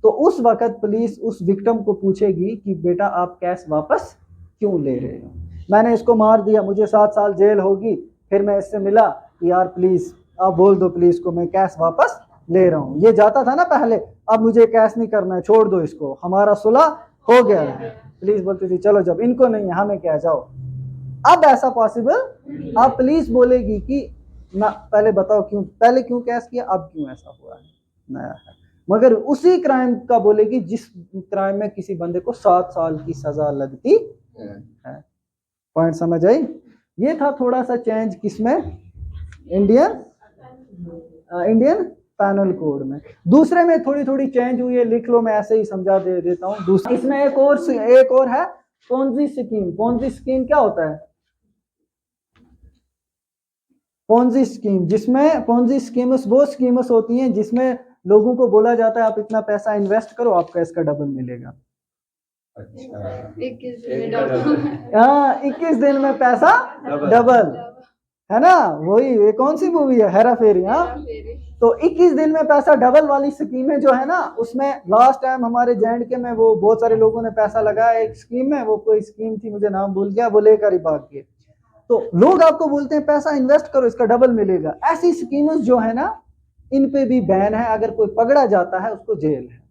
तो उस वक्त पुलिस उस विक्टिम को पूछेगी कि बेटा आप कैश वापस क्यों ले रहे हो? मैंने इसको मार दिया, मुझे 7 साल जेल होगी, फिर मैं इससे मिला कि यार प्लीज आप बोल दो पुलिस को मैं कैश वापस ले रहा हूँ, ये जाता था ना पहले, अब मुझे कैश नहीं करना है, छोड़ दो इसको, हमारा सुलह हो गया है। पुलिस बोलती थी चलो जब इनको नहीं है हमें क्या, जाओ। अब ऐसा पॉसिबल, अब पुलिस बोलेगी कि ना पहले बताओ क्यों, पहले क्यों कैश किया, अब क्यों ऐसा हुआ है, नया है। मगर उसी क्राइम का बोलेगी जिस क्राइम में किसी बंदे को 7 साल की सजा लगती है। पॉइंट समझ आई? ये था थोड़ा सा चेंज किसमें, इंडियन पैनल कोड में। दूसरे में थोड़ी थोड़ी चेंज हुई है, लिख लो, मैं ऐसे ही समझा देता हूँ। दूसरा इसमें एक और है पोंजी स्कीम। पोंजी स्कीम क्या होता है? पोंजी स्कीम, जिसमें पोंजी स्कीम्स वो स्कीम्स होती हैं जिसमें लोगों को बोला जाता है आप इतना पैसा इन्वेस्ट करो आपका इसका डबल मिलेगा। अच्छा, 21 दिन में पैसा डबल, है ना? वही, ये कौन सी मूवी है, हेरा फेरी। हाँ, तो 21 दिन में पैसा डबल वाली स्कीमें जो है ना, उसमें लास्ट टाइम हमारे J&K में वो बहुत सारे लोगों ने पैसा लगाया एक स्कीम में, वो कोई स्कीम थी मुझे नाम भूल गया, वो लेकर ही भाग गए। तो लोग आपको बोलते हैं पैसा इन्वेस्ट करो इसका डबल मिलेगा। ऐसी स्कीम्स जो है ना इन पे भी बैन है, अगर कोई पकड़ा जाता है उसको जेल है।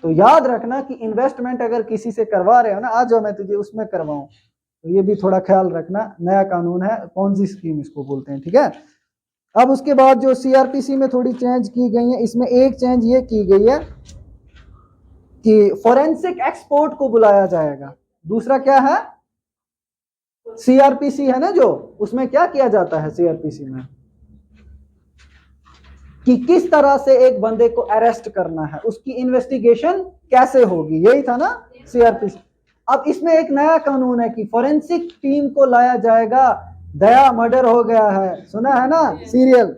तो याद रखना कि इन्वेस्टमेंट अगर किसी से करवा रहे हो ना, आज जो मैं तुझे उसमें करवाऊं, तो ये भी थोड़ा ख्याल रखना। नया कानून है, पोंजी स्कीम इसको बोलते हैं, ठीक है। अब उसके बाद जो CRPC में थोड़ी चेंज की गई है, इसमें एक चेंज ये की गई है कि फोरेंसिक एक्सपर्ट को बुलाया जाएगा। दूसरा क्या है, CRPC है ना जो, उसमें क्या किया जाता है CRPC में कि किस तरह से एक बंदे को अरेस्ट करना है, उसकी इन्वेस्टिगेशन कैसे होगी, यही था ना CRPC। अब इसमें एक नया कानून है कि फोरेंसिक टीम को लाया जाएगा। दया मर्डर हो गया है, सुना है ना सीरियल,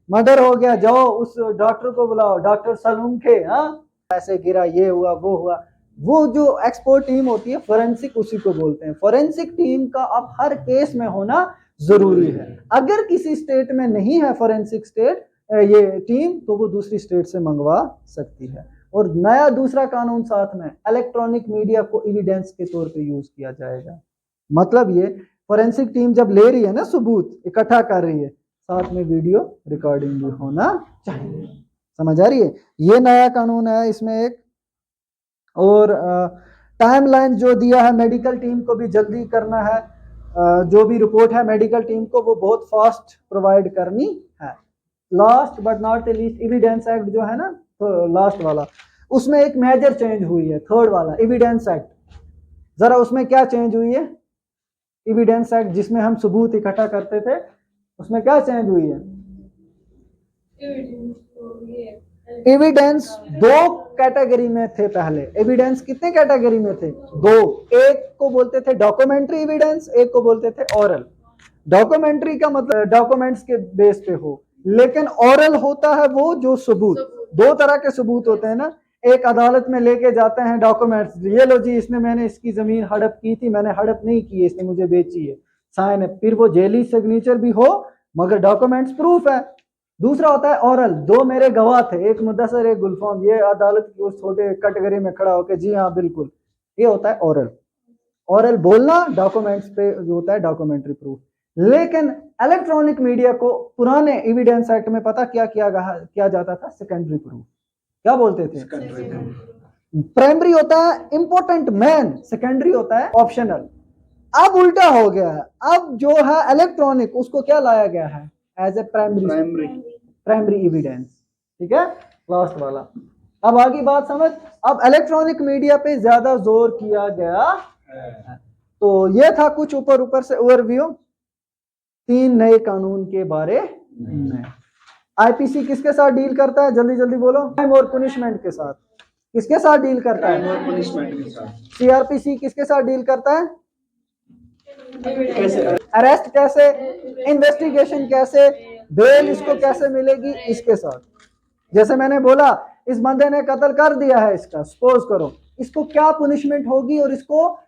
मर्डर हो गया, जाओ उस डॉक्टर को बुलाओ, डॉक्टर सलूम खे, हाँ ऐसे गिरा, ये हुआ वो हुआ। वो जो एक्सपर्ट टीम होती है फोरेंसिक, उसी को बोलते हैं। फोरेंसिक टीम का अब हर केस में होना जरूरी है। अगर किसी स्टेट में नहीं है फोरेंसिक स्टेट ये टीम, तो वो दूसरी स्टेट से मंगवा सकती है। और नया दूसरा कानून साथ में, इलेक्ट्रॉनिक मीडिया को एविडेंस के तौर पे यूज किया जाएगा। मतलब ये फोरेंसिक टीम जब ले रही है ना, सबूत इकट्ठा कर रही है, साथ में वीडियो रिकॉर्डिंग भी होना चाहिए। समझ आ रही है? ये नया कानून है इसमें एक। और टाइमलाइन जो दिया है, मेडिकल टीम को भी जल्दी करना है। जो भी रिपोर्ट है मेडिकल टीम को वो बहुत फास्ट प्रोवाइड करनी है। Last but not least, evidence act जो है ना, तो लास्ट वाला, उसमें एक मेजर चेंज हुई है, थर्ड वाला एविडेंस एक्ट। जरा उसमें क्या चेंज हुई है? एविडेंस एक्ट जिसमें हम सबूत इकट्ठा करते थे, उसमें क्या चेंज हुई है? एविडेंस 2 कैटेगरी में थे पहले। एविडेंस कितने कैटेगरी में थे? 2। एक को बोलते थे डॉक्यूमेंट्री एविडेंस, एक को बोलते थे ऑरल। डॉक्यूमेंट्री का मतलब डॉक्यूमेंट्स के बेस पे हो, लेकिन ऑरल होता है वो जो सबूत। 2 तरह के सबूत होते हैं ना, एक अदालत में लेके जाते हैं डॉक्यूमेंट्स, ये लो जी इसने, मैंने इसकी जमीन हड़प की थी, मैंने हड़प नहीं की है, इसने मुझे बेची है, साइन है। फिर वो जेली सिग्नेचर भी हो मगर डॉक्यूमेंट्स प्रूफ है। दूसरा होता है ऑरल, 2 मेरे गवाह थे, एक मुद्दसर एक गुलफाम, ये अदालत की उस छोटे कैटेगरी में खड़ा होकर जी हाँ बिल्कुल, ये होता है ऑरल। ऑरल बोलना, डॉक्यूमेंट्स पे जो होता है डॉक्यूमेंट्री प्रूफ। लेकिन इलेक्ट्रॉनिक मीडिया को पुराने एविडेंस एक्ट में पता क्या किया जाता था? Secondary proof. क्या बोलते थे? प्राइमरी होता है इंपॉर्टेंट मेन, सेकेंडरी होता है ऑप्शनल। अब उल्टा हो गया है, अब जो है इलेक्ट्रॉनिक उसको क्या लाया गया है एज ए प्राइमरी एविडेंस। ठीक है, लास्ट वाला। अब आगे बात समझ, अब इलेक्ट्रॉनिक मीडिया पे ज्यादा जोर किया गया है। तो ये था कुछ ऊपर से ओवरव्यू 3 नए कानून के बारे में। आईपीसी किसके साथ डील करता है, जल्दी जल्दी बोलो। क्राइम और पनिशमेंट के साथ। किसके साथ डील करता है? सीआरपीसी किसके साथ डील करता है? अरेस्ट कैसे, इन्वेस्टिगेशन कैसे, बेल इसको कैसे मिलेगी, इसके साथ। जैसे मैंने बोला इस बंदे ने कत्ल कर दिया है, इसका सपोज करो, इसको क्या पनिशमेंट होगी और इसको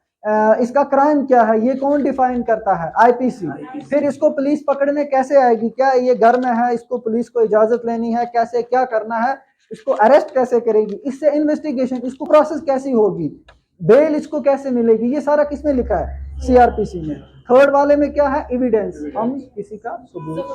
इसका क्राइम क्या है, ये कौन डिफाइन करता है? आईपीसी। फिर इसको पुलिस पकड़ने कैसे आएगी, क्या ये घर में है, इसको पुलिस को इजाजत लेनी है, कैसे क्या करना है, इसको अरेस्ट कैसे करेगी, इससे इन्वेस्टिगेशन, इसको प्रोसेस कैसी होगी, बेल इसको कैसे मिलेगी, ये सारा किसमें लिखा है? सीआरपीसी में। थर्ड वाले में क्या है? एविडेंस, हम किसी का सबूत